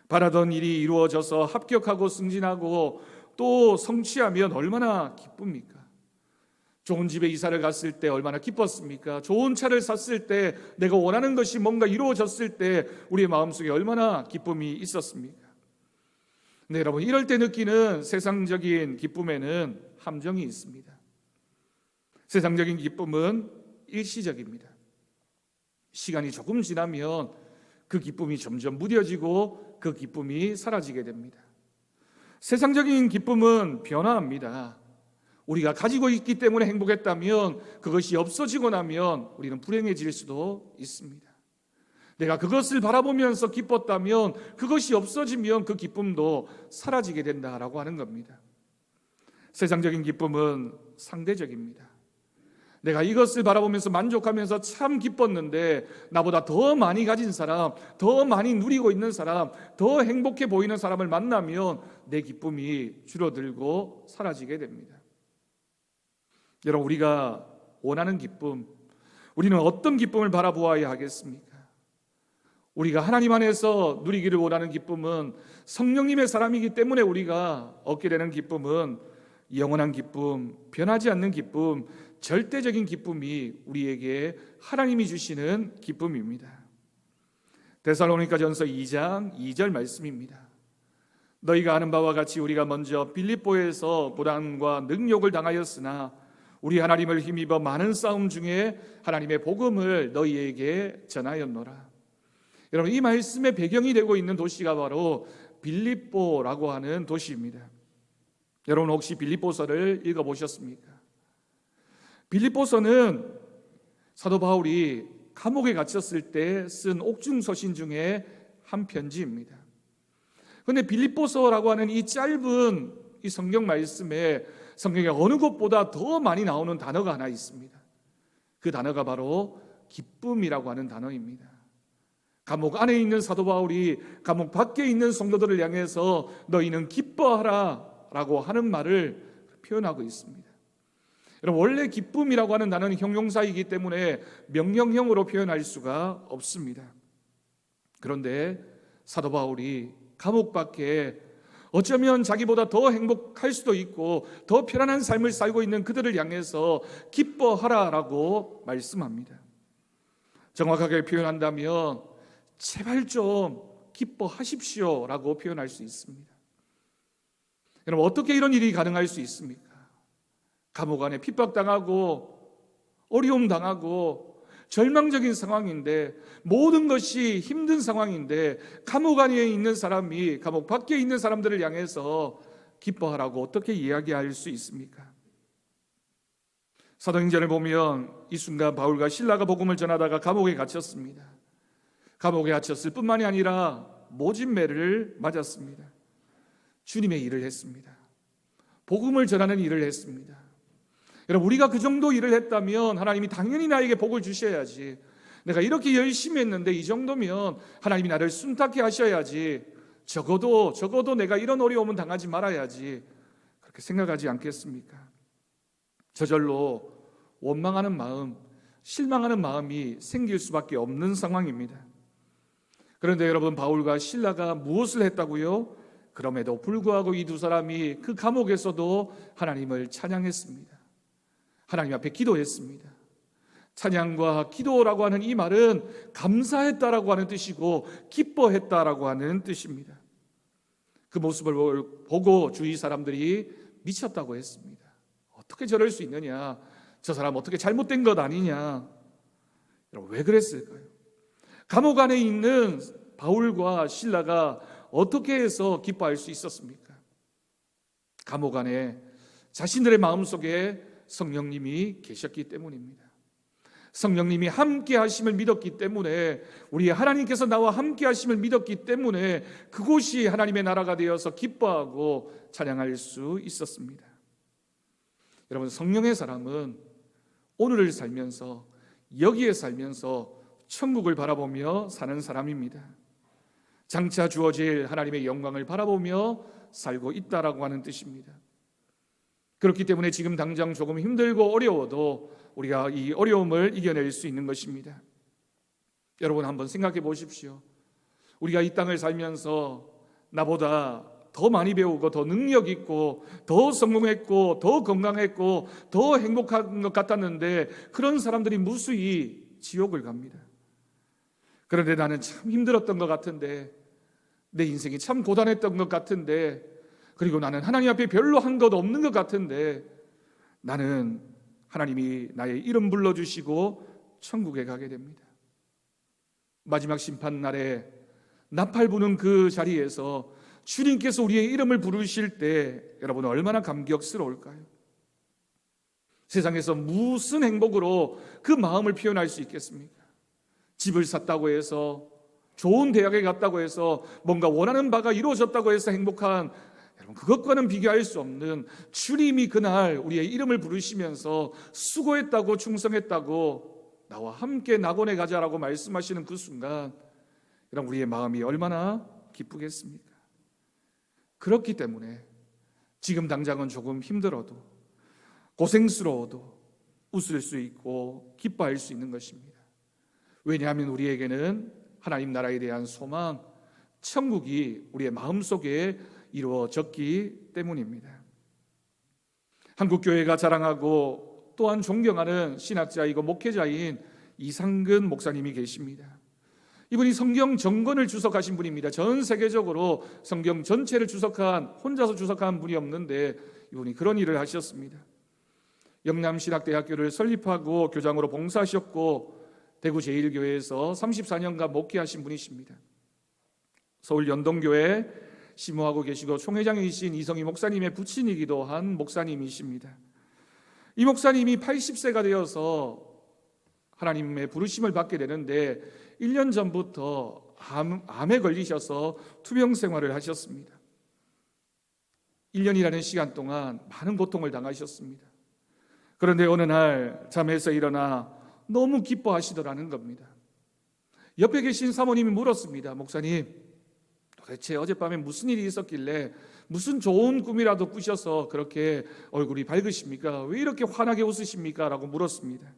바라던 일이 이루어져서 합격하고 승진하고 또 성취하면 얼마나 기쁩니까? 좋은 집에 이사를 갔을 때 얼마나 기뻤습니까? 좋은 차를 샀을 때, 내가 원하는 것이 뭔가 이루어졌을 때 우리의 마음속에 얼마나 기쁨이 있었습니까? 네, 여러분, 이럴 때 느끼는 세상적인 기쁨에는 함정이 있습니다. 세상적인 기쁨은 일시적입니다. 시간이 조금 지나면 그 기쁨이 점점 무뎌지고 그 기쁨이 사라지게 됩니다. 세상적인 기쁨은 변화합니다. 우리가 가지고 있기 때문에 행복했다면 그것이 없어지고 나면 우리는 불행해질 수도 있습니다. 내가 그것을 바라보면서 기뻤다면 그것이 없어지면 그 기쁨도 사라지게 된다라고 하는 겁니다. 세상적인 기쁨은 상대적입니다. 내가 이것을 바라보면서 만족하면서 참 기뻤는데 나보다 더 많이 가진 사람, 더 많이 누리고 있는 사람, 더 행복해 보이는 사람을 만나면 내 기쁨이 줄어들고 사라지게 됩니다. 여러분, 우리가 원하는 기쁨, 우리는 어떤 기쁨을 바라보아야 하겠습니까? 우리가 하나님 안에서 누리기를 원하는 기쁨은 성령님의 사람이기 때문에 우리가 얻게 되는 기쁨은 영원한 기쁨, 변하지 않는 기쁨, 절대적인 기쁨이 우리에게 하나님이 주시는 기쁨입니다. 데살로니가전서 2장 2절 말씀입니다. 너희가 아는 바와 같이 우리가 먼저 빌립보에서 고난과 능욕을 당하였으나 우리 하나님을 힘입어 많은 싸움 중에 하나님의 복음을 너희에게 전하였노라. 여러분, 이 말씀의 배경이 되고 있는 도시가 바로 빌립보라고 하는 도시입니다. 여러분, 혹시 빌립보서를 읽어보셨습니까? 빌립보서는 사도 바울이 감옥에 갇혔을 때 쓴 옥중서신 중에 한 편지입니다. 그런데 빌립보서라고 하는 이 짧은 이 성경 말씀에 성경에 어느 것보다 더 많이 나오는 단어가 하나 있습니다. 그 단어가 바로 기쁨이라고 하는 단어입니다. 감옥 안에 있는 사도 바울이 감옥 밖에 있는 성도들을 향해서 너희는 기뻐하라 라고 하는 말을 표현하고 있습니다. 여러분, 원래 기쁨이라고 하는 단어는 형용사이기 때문에 명령형으로 표현할 수가 없습니다. 그런데 사도 바울이 감옥 밖에 어쩌면 자기보다 더 행복할 수도 있고 더 편안한 삶을 살고 있는 그들을 향해서 기뻐하라라고 말씀합니다. 정확하게 표현한다면 제발 좀 기뻐하십시오라고 표현할 수 있습니다. 여러분, 어떻게 이런 일이 가능할 수 있습니까? 감옥 안에 핍박당하고 어려움 당하고 절망적인 상황인데, 모든 것이 힘든 상황인데 감옥 안에 있는 사람이 감옥 밖에 있는 사람들을 향해서 기뻐하라고 어떻게 이야기할 수 있습니까? 사도행전을 보면 이 순간 바울과 실라가 복음을 전하다가 감옥에 갇혔습니다. 감옥에 갇혔을 뿐만이 아니라 모진매를 맞았습니다. 주님의 일을 했습니다. 복음을 전하는 일을 했습니다. 여러분, 우리가 그 정도 일을 했다면 하나님이 당연히 나에게 복을 주셔야지, 내가 이렇게 열심히 했는데 이 정도면 하나님이 나를 순탄케 하셔야지, 적어도 내가 이런 어려움은 당하지 말아야지, 그렇게 생각하지 않겠습니까? 저절로 원망하는 마음, 실망하는 마음이 생길 수밖에 없는 상황입니다. 그런데 여러분, 바울과 실라가 무엇을 했다고요? 그럼에도 불구하고 이 두 사람이 그 감옥에서도 하나님을 찬양했습니다. 하나님 앞에 기도했습니다. 찬양과 기도라고 하는 이 말은 감사했다라고 하는 뜻이고 기뻐했다라고 하는 뜻입니다. 그 모습을 보고 주위 사람들이 미쳤다고 했습니다. 어떻게 저럴 수 있느냐? 저 사람 어떻게 잘못된 것 아니냐? 여러분, 왜 그랬을까요? 감옥 안에 있는 바울과 실라가 어떻게 해서 기뻐할 수 있었습니까? 감옥 안에 자신들의 마음속에 성령님이 계셨기 때문입니다. 성령님이 함께 하심을 믿었기 때문에, 우리 하나님께서 나와 함께 하심을 믿었기 때문에 그곳이 하나님의 나라가 되어서 기뻐하고 찬양할 수 있었습니다. 여러분, 성령의 사람은 오늘을 살면서, 여기에 살면서 천국을 바라보며 사는 사람입니다. 장차 주어질 하나님의 영광을 바라보며 살고 있다라고 하는 뜻입니다. 그렇기 때문에 지금 당장 조금 힘들고 어려워도 우리가 이 어려움을 이겨낼 수 있는 것입니다. 여러분, 한번 생각해 보십시오. 우리가 이 땅을 살면서 나보다 더 많이 배우고 더 능력 있고 더 성공했고 더 건강했고 더 행복한 것 같았는데, 그런 사람들이 무수히 지옥을 갑니다. 그런데 나는 참 힘들었던 것 같은데, 내 인생이 참 고단했던 것 같은데, 그리고 나는 하나님 앞에 별로 한 것 없는 것 같은데, 나는 하나님이 나의 이름 불러주시고 천국에 가게 됩니다. 마지막 심판날에 나팔 부는 그 자리에서 주님께서 우리의 이름을 부르실 때 여러분, 얼마나 감격스러울까요? 세상에서 무슨 행복으로 그 마음을 표현할 수 있겠습니까? 집을 샀다고 해서, 좋은 대학에 갔다고 해서, 뭔가 원하는 바가 이루어졌다고 해서 행복한, 여러분, 그것과는 비교할 수 없는, 주님이 그날 우리의 이름을 부르시면서 수고했다고, 충성했다고, 나와 함께 낙원에 가자라고 말씀하시는 그 순간, 여러분, 우리의 마음이 얼마나 기쁘겠습니까? 그렇기 때문에 지금 당장은 조금 힘들어도, 고생스러워도 웃을 수 있고 기뻐할 수 있는 것입니다. 왜냐하면 우리에게는 하나님 나라에 대한 소망, 천국이 우리의 마음속에 이루어졌기 때문입니다. 한국교회가 자랑하고 또한 존경하는 신학자이고 목회자인 이상근 목사님이 계십니다. 이분이 성경 정권을 주석하신 분입니다. 전 세계적으로 성경 전체를 혼자서 주석한 분이 없는데 이분이 그런 일을 하셨습니다. 영남신학대학교를 설립하고 교장으로 봉사하셨고, 대구 제1교회에서 34년간 목회하신 분이십니다. 서울 연동교회 심호하고 계시고 총회장이신 이성희 목사님의 부친이기도 한 목사님이십니다. 이 목사님이 80세가 되어서 하나님의 부르심을 받게 되는데 1년 전부터 암에 걸리셔서 투병 생활을 하셨습니다. 1년이라는 시간 동안 많은 고통을 당하셨습니다. 그런데 어느 날 잠에서 일어나 너무 기뻐하시더라는 겁니다. 옆에 계신 사모님이 물었습니다. 목사님, 도대체 어젯밤에 무슨 일이 있었길래 무슨 좋은 꿈이라도 꾸셔서 그렇게 얼굴이 밝으십니까? 왜 이렇게 환하게 웃으십니까? 라고 물었습니다.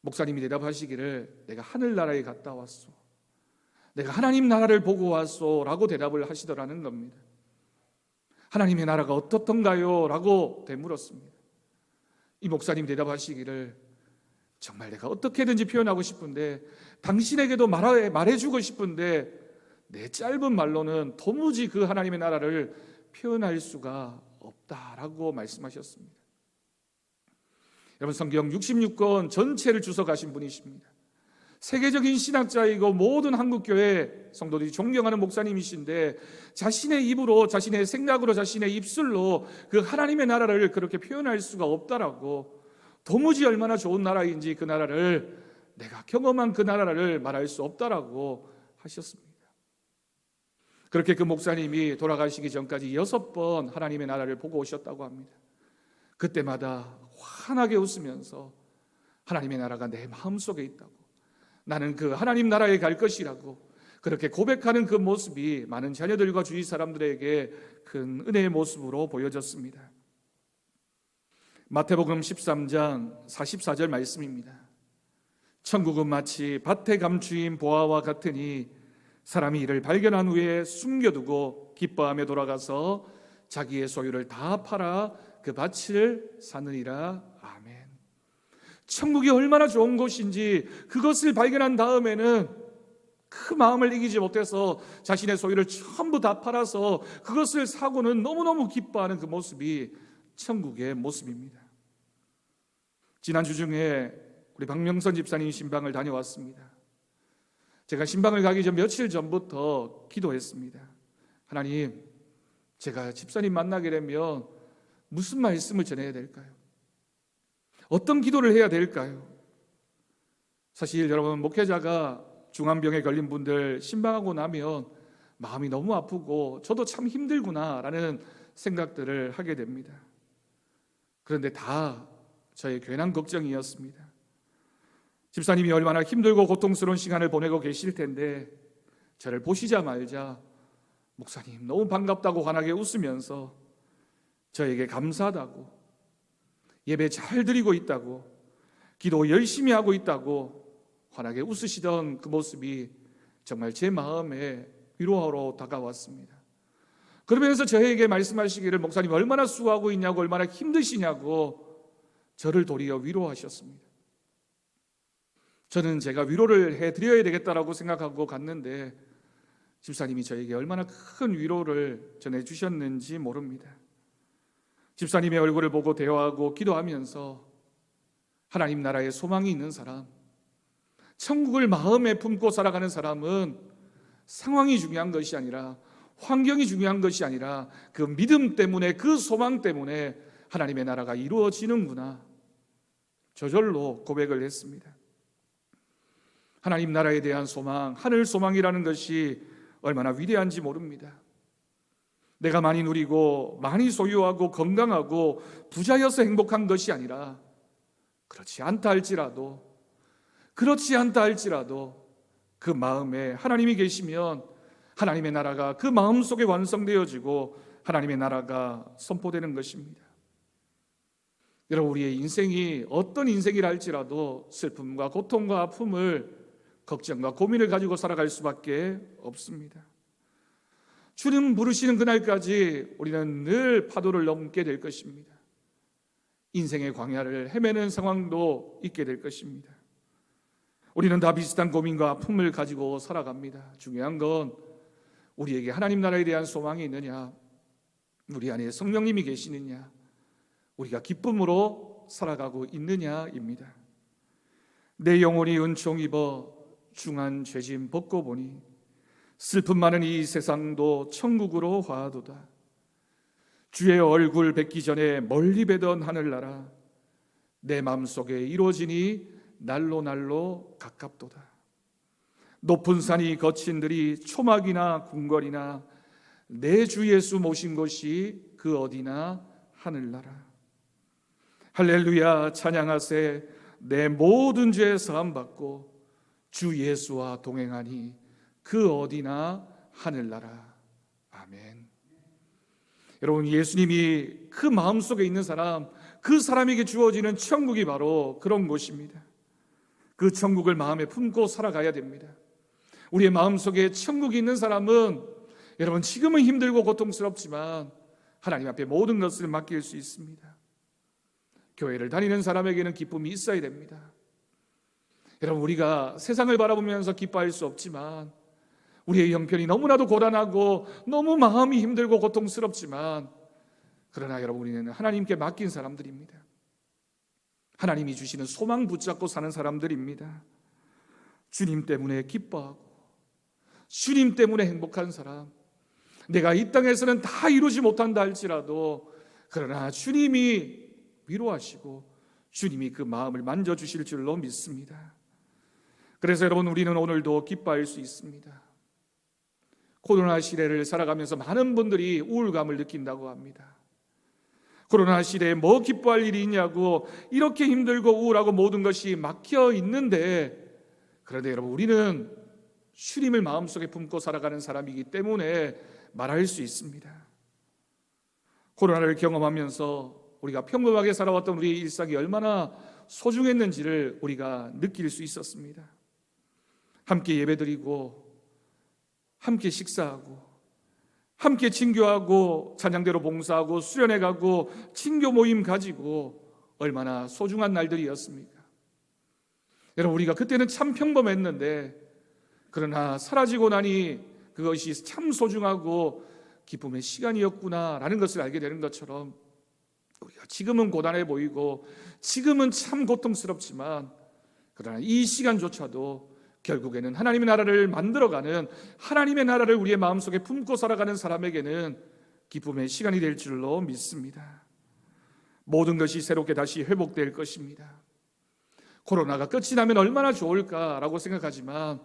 목사님이 대답하시기를, 내가 하늘나라에 갔다 왔소, 내가 하나님 나라를 보고 왔소 라고 대답을 하시더라는 겁니다. 하나님의 나라가 어떻던가요? 라고 되물었습니다. 이 목사님 대답하시기를, 정말 내가 어떻게든지 표현하고 싶은데, 당신에게도 말해주고 싶은데 내 짧은 말로는 도무지 그 하나님의 나라를 표현할 수가 없다라고 말씀하셨습니다. 여러분, 성경 66권 전체를 주석하신 분이십니다. 세계적인 신학자이고 모든 한국교회 성도들이 존경하는 목사님이신데, 자신의 입으로, 자신의 생각으로, 자신의 입술로 그 하나님의 나라를 그렇게 표현할 수가 없다라고, 도무지 얼마나 좋은 나라인지 그 나라를, 내가 경험한 그 나라를 말할 수 없다라고 하셨습니다. 그렇게 그 목사님이 돌아가시기 전까지 6번 하나님의 나라를 보고 오셨다고 합니다. 그때마다 환하게 웃으면서 하나님의 나라가 내 마음속에 있다고, 나는 그 하나님 나라에 갈 것이라고 그렇게 고백하는 그 모습이 많은 자녀들과 주위 사람들에게 큰 은혜의 모습으로 보여졌습니다. 마태복음 13장 44절 말씀입니다. 천국은 마치 밭에 감추인 보화와 같으니 사람이 이를 발견한 후에 숨겨두고 기뻐하며 돌아가서 자기의 소유를 다 팔아 그 밭을 사느니라. 아멘. 천국이 얼마나 좋은 곳인지 그것을 발견한 다음에는 그 마음을 이기지 못해서 자신의 소유를 전부 다 팔아서 그것을 사고는 너무너무 기뻐하는 그 모습이 천국의 모습입니다. 지난주 중에 우리 박명선 집사님 신방을 다녀왔습니다. 제가 신방을 가기 전 며칠 전부터 기도했습니다. 하나님, 제가 집사님 만나게 되면 무슨 말씀을 전해야 될까요? 어떤 기도를 해야 될까요? 사실 여러분, 목회자가 중환병에 걸린 분들 신방하고 나면 마음이 너무 아프고 저도 참 힘들구나라는 생각들을 하게 됩니다. 그런데 다 저의 괜한 걱정이었습니다. 집사님이 얼마나 힘들고 고통스러운 시간을 보내고 계실 텐데 저를 보시자마자 목사님 너무 반갑다고 환하게 웃으면서 저에게 감사하다고, 예배 잘 드리고 있다고, 기도 열심히 하고 있다고 환하게 웃으시던 그 모습이 정말 제 마음에 위로하러 다가왔습니다. 그러면서 저에게 말씀하시기를 목사님 얼마나 수고하고 있냐고, 얼마나 힘드시냐고 저를 도리어 위로하셨습니다. 저는 제가 위로를 해드려야 되겠다라고 생각하고 갔는데 집사님이 저에게 얼마나 큰 위로를 전해주셨는지 모릅니다. 집사님의 얼굴을 보고 대화하고 기도하면서 하나님 나라에 소망이 있는 사람, 천국을 마음에 품고 살아가는 사람은 상황이 중요한 것이 아니라, 환경이 중요한 것이 아니라 그 믿음 때문에, 그 소망 때문에 하나님의 나라가 이루어지는구나, 저절로 고백을 했습니다. 하나님 나라에 대한 소망, 하늘 소망이라는 것이 얼마나 위대한지 모릅니다. 내가 많이 누리고 많이 소유하고 건강하고 부자여서 행복한 것이 아니라, 그렇지 않다 할지라도 그 마음에 하나님이 계시면 하나님의 나라가 그 마음 속에 완성되어지고 하나님의 나라가 선포되는 것입니다. 여러분, 우리의 인생이 어떤 인생이라 할지라도 슬픔과 고통과 아픔을, 걱정과 고민을 가지고 살아갈 수밖에 없습니다. 주님 부르시는 그날까지 우리는 늘 파도를 넘게 될 것입니다. 인생의 광야를 헤매는 상황도 있게 될 것입니다. 우리는 다 비슷한 고민과 아픔을 가지고 살아갑니다. 중요한 건 우리에게 하나님 나라에 대한 소망이 있느냐, 우리 안에 성령님이 계시느냐, 우리가 기쁨으로 살아가고 있느냐입니다. 내 영혼이 은총 입어 중한 죄짐 벗고 보니 슬픔 많은 이 세상도 천국으로 화하도다. 주의 얼굴 뵙기 전에 멀리 뵈던 하늘나라 내 마음속에 이루어지니 날로 날로 가깝도다. 높은 산이 거친 들이 초막이나 궁궐이나 내 주 예수 모신 곳이 그 어디나 하늘나라. 할렐루야 찬양하세. 내 모든 죄 사함 받고 주 예수와 동행하니 그 어디나 하늘나라. 아멘. 여러분, 예수님이 그 마음속에 있는 사람, 그 사람에게 주어지는 천국이 바로 그런 곳입니다. 그 천국을 마음에 품고 살아가야 됩니다. 우리의 마음속에 천국이 있는 사람은 여러분, 지금은 힘들고 고통스럽지만 하나님 앞에 모든 것을 맡길 수 있습니다. 교회를 다니는 사람에게는 기쁨이 있어야 됩니다. 여러분, 우리가 세상을 바라보면서 기뻐할 수 없지만, 우리의 형편이 너무나도 고단하고 너무 마음이 힘들고 고통스럽지만, 그러나 여러분, 우리는 하나님께 맡긴 사람들입니다. 하나님이 주시는 소망 붙잡고 사는 사람들입니다. 주님 때문에 기뻐하고 주님 때문에 행복한 사람, 내가 이 땅에서는 다 이루지 못한다 할지라도 그러나 주님이 위로하시고 주님이 그 마음을 만져주실 줄로 믿습니다. 그래서 여러분, 우리는 오늘도 기뻐할 수 있습니다. 코로나 시대를 살아가면서 많은 분들이 우울감을 느낀다고 합니다. 코로나 시대에 뭐 기뻐할 일이 있냐고, 이렇게 힘들고 우울하고 모든 것이 막혀 있는데, 그런데 여러분, 우리는 주님을 마음속에 품고 살아가는 사람이기 때문에 말할 수 있습니다. 코로나를 경험하면서 우리가 평범하게 살아왔던 우리의 일상이 얼마나 소중했는지를 우리가 느낄 수 있었습니다. 함께 예배드리고 함께 식사하고 함께 친교하고 찬양대로 봉사하고 수련회 가고 친교 모임 가지고 얼마나 소중한 날들이었습니까? 여러분, 우리가 그때는 참 평범했는데 그러나 사라지고 나니 그것이 참 소중하고 기쁨의 시간이었구나라는 것을 알게 되는 것처럼, 우리가 지금은 고단해 보이고 지금은 참 고통스럽지만 그러나 이 시간조차도 결국에는 하나님의 나라를 만들어가는, 하나님의 나라를 우리의 마음속에 품고 살아가는 사람에게는 기쁨의 시간이 될 줄로 믿습니다. 모든 것이 새롭게 다시 회복될 것입니다. 코로나가 끝이 나면 얼마나 좋을까라고 생각하지만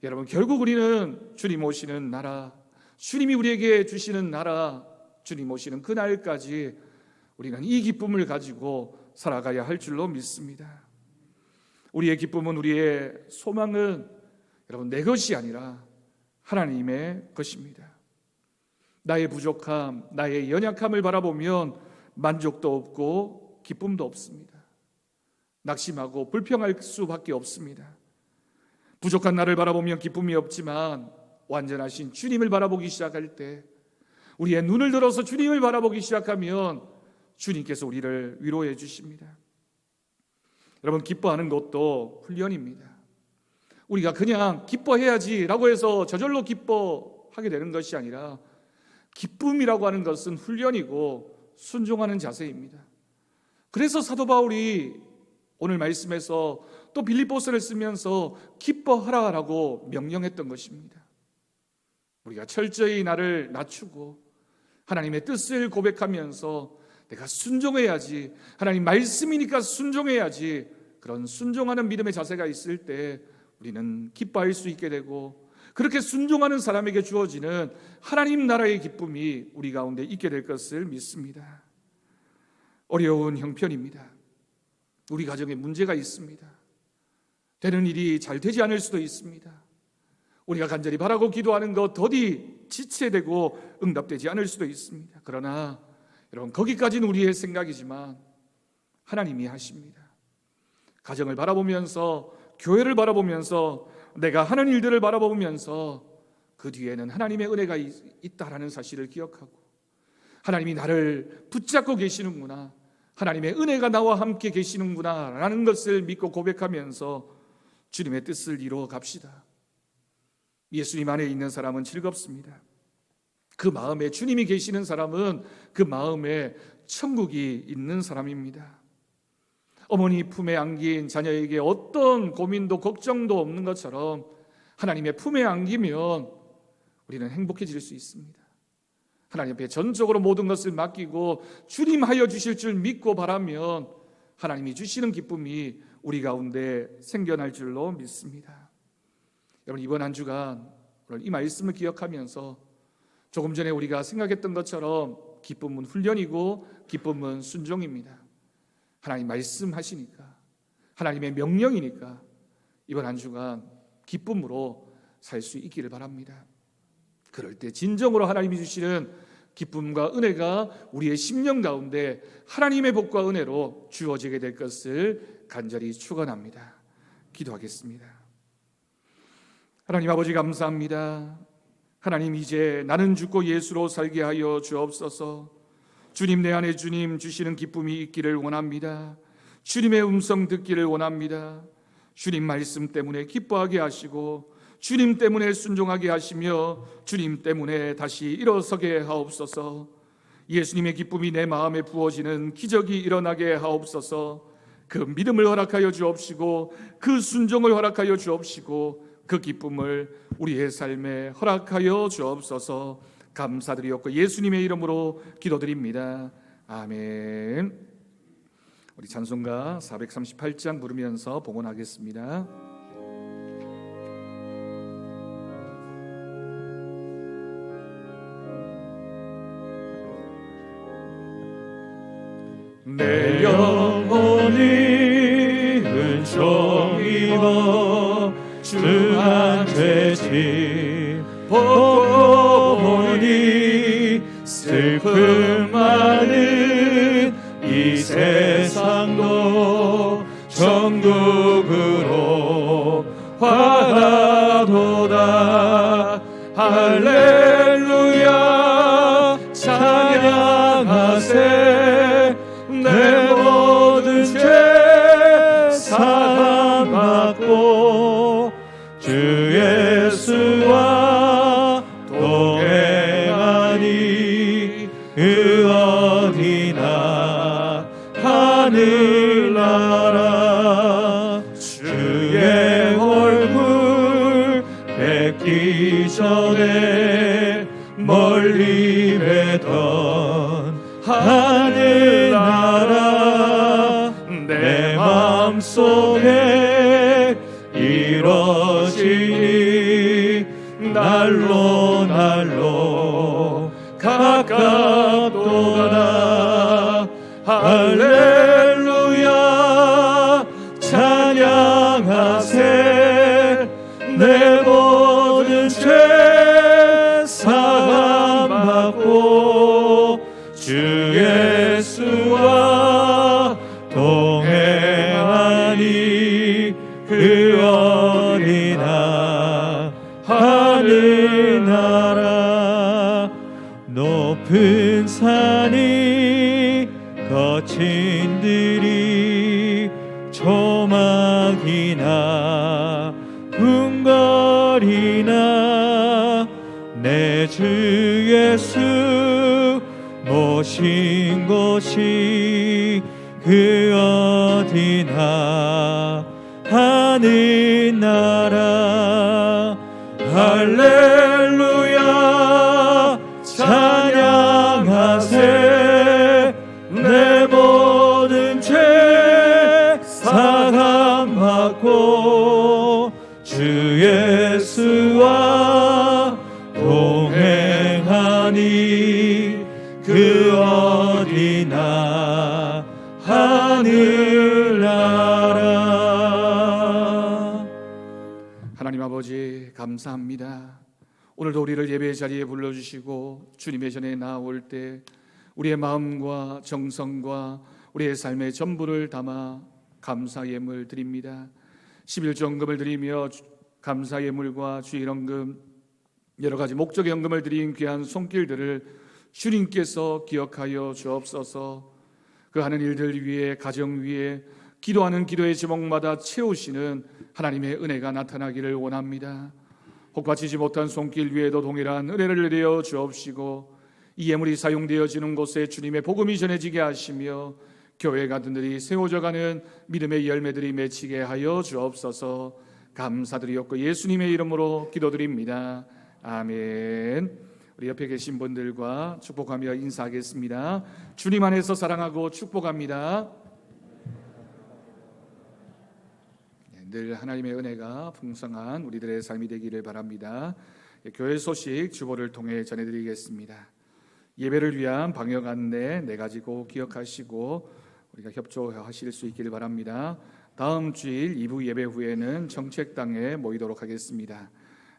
여러분, 결국 우리는 주님 오시는 나라, 주님이 우리에게 주시는 나라, 주님 오시는 그 날까지 우리는 이 기쁨을 가지고 살아가야 할 줄로 믿습니다. 우리의 기쁨은, 우리의 소망은 여러분 내 것이 아니라 하나님의 것입니다. 나의 부족함, 나의 연약함을 바라보면 만족도 없고 기쁨도 없습니다. 낙심하고 불평할 수밖에 없습니다. 부족한 나를 바라보면 기쁨이 없지만 완전하신 주님을 바라보기 시작할 때, 우리의 눈을 들어서 주님을 바라보기 시작하면 주님께서 우리를 위로해 주십니다. 여러분, 기뻐하는 것도 훈련입니다. 우리가 그냥 기뻐해야지라고 해서 저절로 기뻐하게 되는 것이 아니라, 기쁨이라고 하는 것은 훈련이고 순종하는 자세입니다. 그래서 사도 바울이 오늘 말씀에서 또 빌립보서를 쓰면서 기뻐하라라고 명령했던 것입니다. 우리가 철저히 나를 낮추고 하나님의 뜻을 고백하면서 내가 순종해야지, 하나님 말씀이니까 순종해야지, 그런 순종하는 믿음의 자세가 있을 때 우리는 기뻐할 수 있게 되고, 그렇게 순종하는 사람에게 주어지는 하나님 나라의 기쁨이 우리 가운데 있게 될 것을 믿습니다. 어려운 형편입니다. 우리 가정에 문제가 있습니다. 되는 일이 잘 되지 않을 수도 있습니다. 우리가 간절히 바라고 기도하는 것 더디 지체되고 응답되지 않을 수도 있습니다. 그러나 여러분, 거기까지는 우리의 생각이지만 하나님이 하십니다. 가정을 바라보면서, 교회를 바라보면서, 내가 하는 일들을 바라보면서 그 뒤에는 하나님의 은혜가 있다라는 사실을 기억하고, 하나님이 나를 붙잡고 계시는구나, 하나님의 은혜가 나와 함께 계시는구나 라는 것을 믿고 고백하면서 주님의 뜻을 이루어 갑시다. 예수님 안에 있는 사람은 즐겁습니다. 그 마음에 주님이 계시는 사람은 그 마음에 천국이 있는 사람입니다. 어머니 품에 안긴 자녀에게 어떤 고민도 걱정도 없는 것처럼 하나님의 품에 안기면 우리는 행복해질 수 있습니다. 하나님 앞에 전적으로 모든 것을 맡기고 주님 하여 주실 줄 믿고 바라면 하나님이 주시는 기쁨이 우리 가운데 생겨날 줄로 믿습니다. 여러분, 이번 한 주간 이 말씀을 기억하면서 조금 전에 우리가 생각했던 것처럼 기쁨은 훈련이고 기쁨은 순종입니다. 하나님 말씀하시니까, 하나님의 명령이니까 이번 한 주간 기쁨으로 살 수 있기를 바랍니다. 그럴 때 진정으로 하나님이 주시는 기쁨과 은혜가 우리의 심령 가운데 하나님의 복과 은혜로 주어지게 될 것을 간절히 축원합니다. 기도하겠습니다. 하나님 아버지, 감사합니다. 하나님, 이제 나는 죽고 예수로 살게 하여 주옵소서. 주님, 내 안에 주님 주시는 기쁨이 있기를 원합니다. 주님의 음성 듣기를 원합니다. 주님 말씀 때문에 기뻐하게 하시고, 주님 때문에 순종하게 하시며, 주님 때문에 다시 일어서게 하옵소서. 예수님의 기쁨이 내 마음에 부어지는 기적이 일어나게 하옵소서. 그 믿음을 허락하여 주옵시고, 그 순종을 허락하여 주옵시고, 그 기쁨을 우리의 삶에 허락하여 주옵소서. 감사드리옵고 예수님의 이름으로 기도드립니다. 아멘. 우리 찬송가 438장 부르면서 봉헌하겠습니다. 내 영혼이 은총입어 주한 죄짐 벗고 보니 슬픔 많은 이 세상도 천국으로 화나도다. 할렐루야 찬양하세. 내 모든 죄 사함받고 주 예수와 동행하니 그 어디나 하늘나라. 주의 얼굴 뵙기 전에 멀리 뵙 되던 하늘나라 내 마음속에 이루어지니 날로 날로 가깝도다. 할렐루야 찬양하세. 내 모든 죄 사함받고 주 예수와 동행하니 그 어린아 하늘나라. 높은 산이 거친 들이 조막이나 궁궐이나 내 주 예수 모신 곳이 그 어디나 하늘나라. 할렐루야 찬양하세. 내 모든 죄 사함받고 주 예수와 동행하니 그 어디나 하늘나라. 하나님 아버지 감사합니다. 오늘도 우리를 예배 자리에 불러주시고 주님의 전에 나올 때 우리의 마음과 정성과 우리의 삶의 전부를 담아 감사 예물 드립니다. 11조헌금을 드리며 감사 예물과 주일헌금 여러 가지 목적의 헌금을 드린 귀한 손길들을 주님께서 기억하여 주옵소서. 그 하는 일들 위에 가정 위에 기도하는 기도의 제목마다 채우시는 하나님의 은혜가 나타나기를 원합니다. 복받치지 못한 손길 위에도 동일한 은혜를 내려 주옵시고 이 예물이 사용되어지는 곳에 주님의 복음이 전해지게 하시며 교회 가든들이 세워져가는 믿음의 열매들이 맺히게 하여 주옵소서. 감사드리옵고 예수님의 이름으로 기도드립니다. 아멘. 우리 옆에 계신 분들과 축복하며 인사하겠습니다. 주님 안에서 사랑하고 축복합니다. 늘 하나님의 은혜가 풍성한 우리들의 삶이 되기를 바랍니다. 교회 소식 주보를 통해 전해드리겠습니다. 예배를 위한 방역 안내 4가지 꼭 기억하시고 우리가 협조하실 수 있기를 바랍니다. 다음 주일 2부 예배 후에는 정책당에 모이도록 하겠습니다.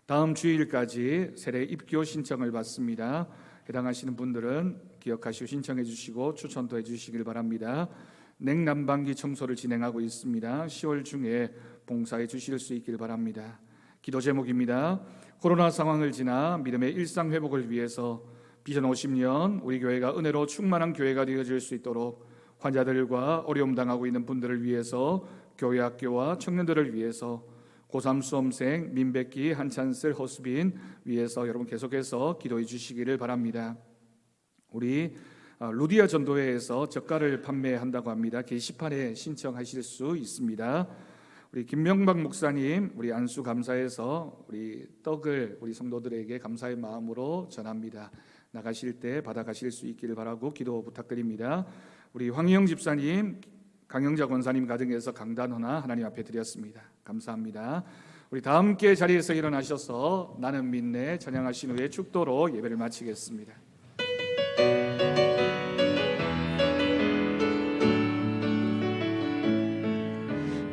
다음 주일까지 세례 입교 신청을 받습니다. 해당하시는 분들은 기억하시고 신청해 주시고 추천도 해 주시길 바랍니다. 냉난방기 청소를 진행하고 있습니다. 10월 중에 봉사해 주실 수 있길 바랍니다. 기도 제목입니다. 코로나 상황을 지나 믿음의 일상 회복을 위해서 비전 50년 우리 교회가 은혜로 충만한 교회가 되어질 수 있도록 환자들과 어려움 당하고 있는 분들을 위해서 교회 학교와 청년들을 위해서 고3 수험생 민백기 한찬슬 허수빈 위해서 여러분 계속해서 기도해 주시기를 바랍니다. 우리 루디아 전도회에서 젓갈을 판매한다고 합니다. 게시판에 신청하실 수 있습니다. 우리 김명박 목사님 우리 안수 감사해서 우리 떡을 우리 성도들에게 감사의 마음으로 전합니다. 나가실 때 받아가실 수 있기를 바라고 기도 부탁드립니다. 우리 황희영 집사님, 강영자 권사님 가정에서 강단헌화 하나님 앞에 드렸습니다. 감사합니다. 우리 다 함께 자리에서 일어나셔서 나는 믿네 찬양하신 후에 축도로 예배를 마치겠습니다.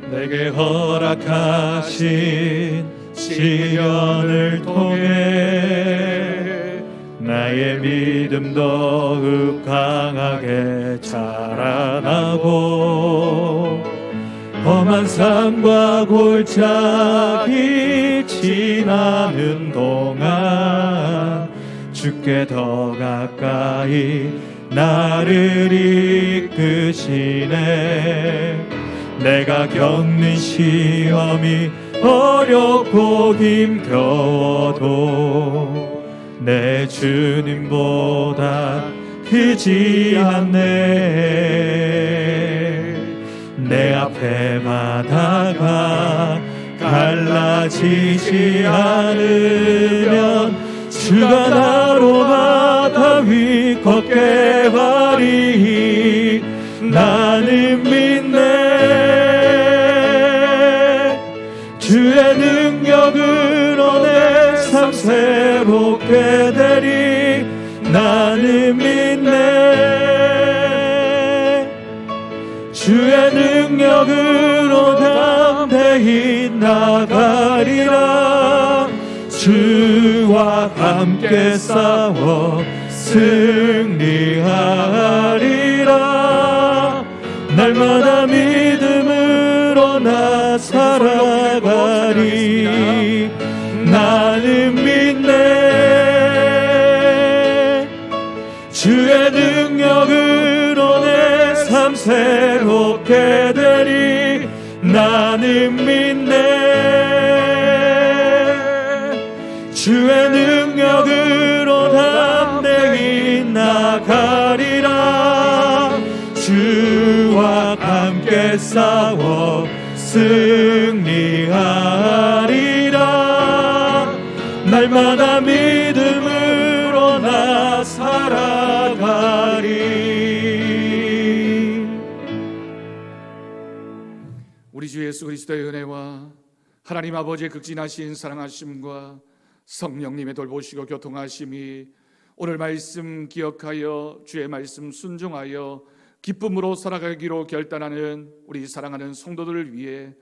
내게 허락하신 시련을 통해 나의 믿음 더욱 강하게 자라나고 험한 산과 골짜기 지나는 동안 주께 더 가까이 나를 이끄시네. 내가 겪는 시험이 어렵고 힘겨워도 내 주님보다 크지 않네. 내 앞에 바다가 갈라지지 않으면 주가 나로 바다 위 걷게 하리. 나는 믿네. 주의 능력으로 내 삶 새롭게 되리. 나는 믿네. 주의 능력으로 담대히 나가리라. 주와 함께 싸워 승리하리라. 날마다 믿음으로 나 살아가리. 나는 믿네. 주의 능력으로 내 삶 새롭게 되리. 나는 믿네. 주의 능력으로 담대히 나가리라. 주와 함께 싸워 승리하리라. 날마다 믿음으로 나 살아가리. 우리 주 예수 그리스도의 은혜와 하나님 아버지의 극진하신 사랑하심과 성령님의 돌보시고 교통하심이 오늘 말씀 기억하여 주의 말씀 순종하여 기쁨으로 살아가기로 결단하는 우리 사랑하는 성도들을 위해,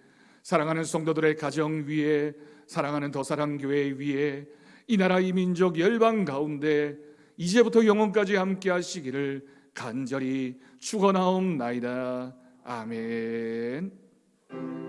사랑하는 성도들의 가정 위에, 사랑하는 더사랑교회 위에, 이 나라 이 민족 열방 가운데 이제부터 영원까지 함께 하시기를 간절히 축원하옵나이다. 아멘.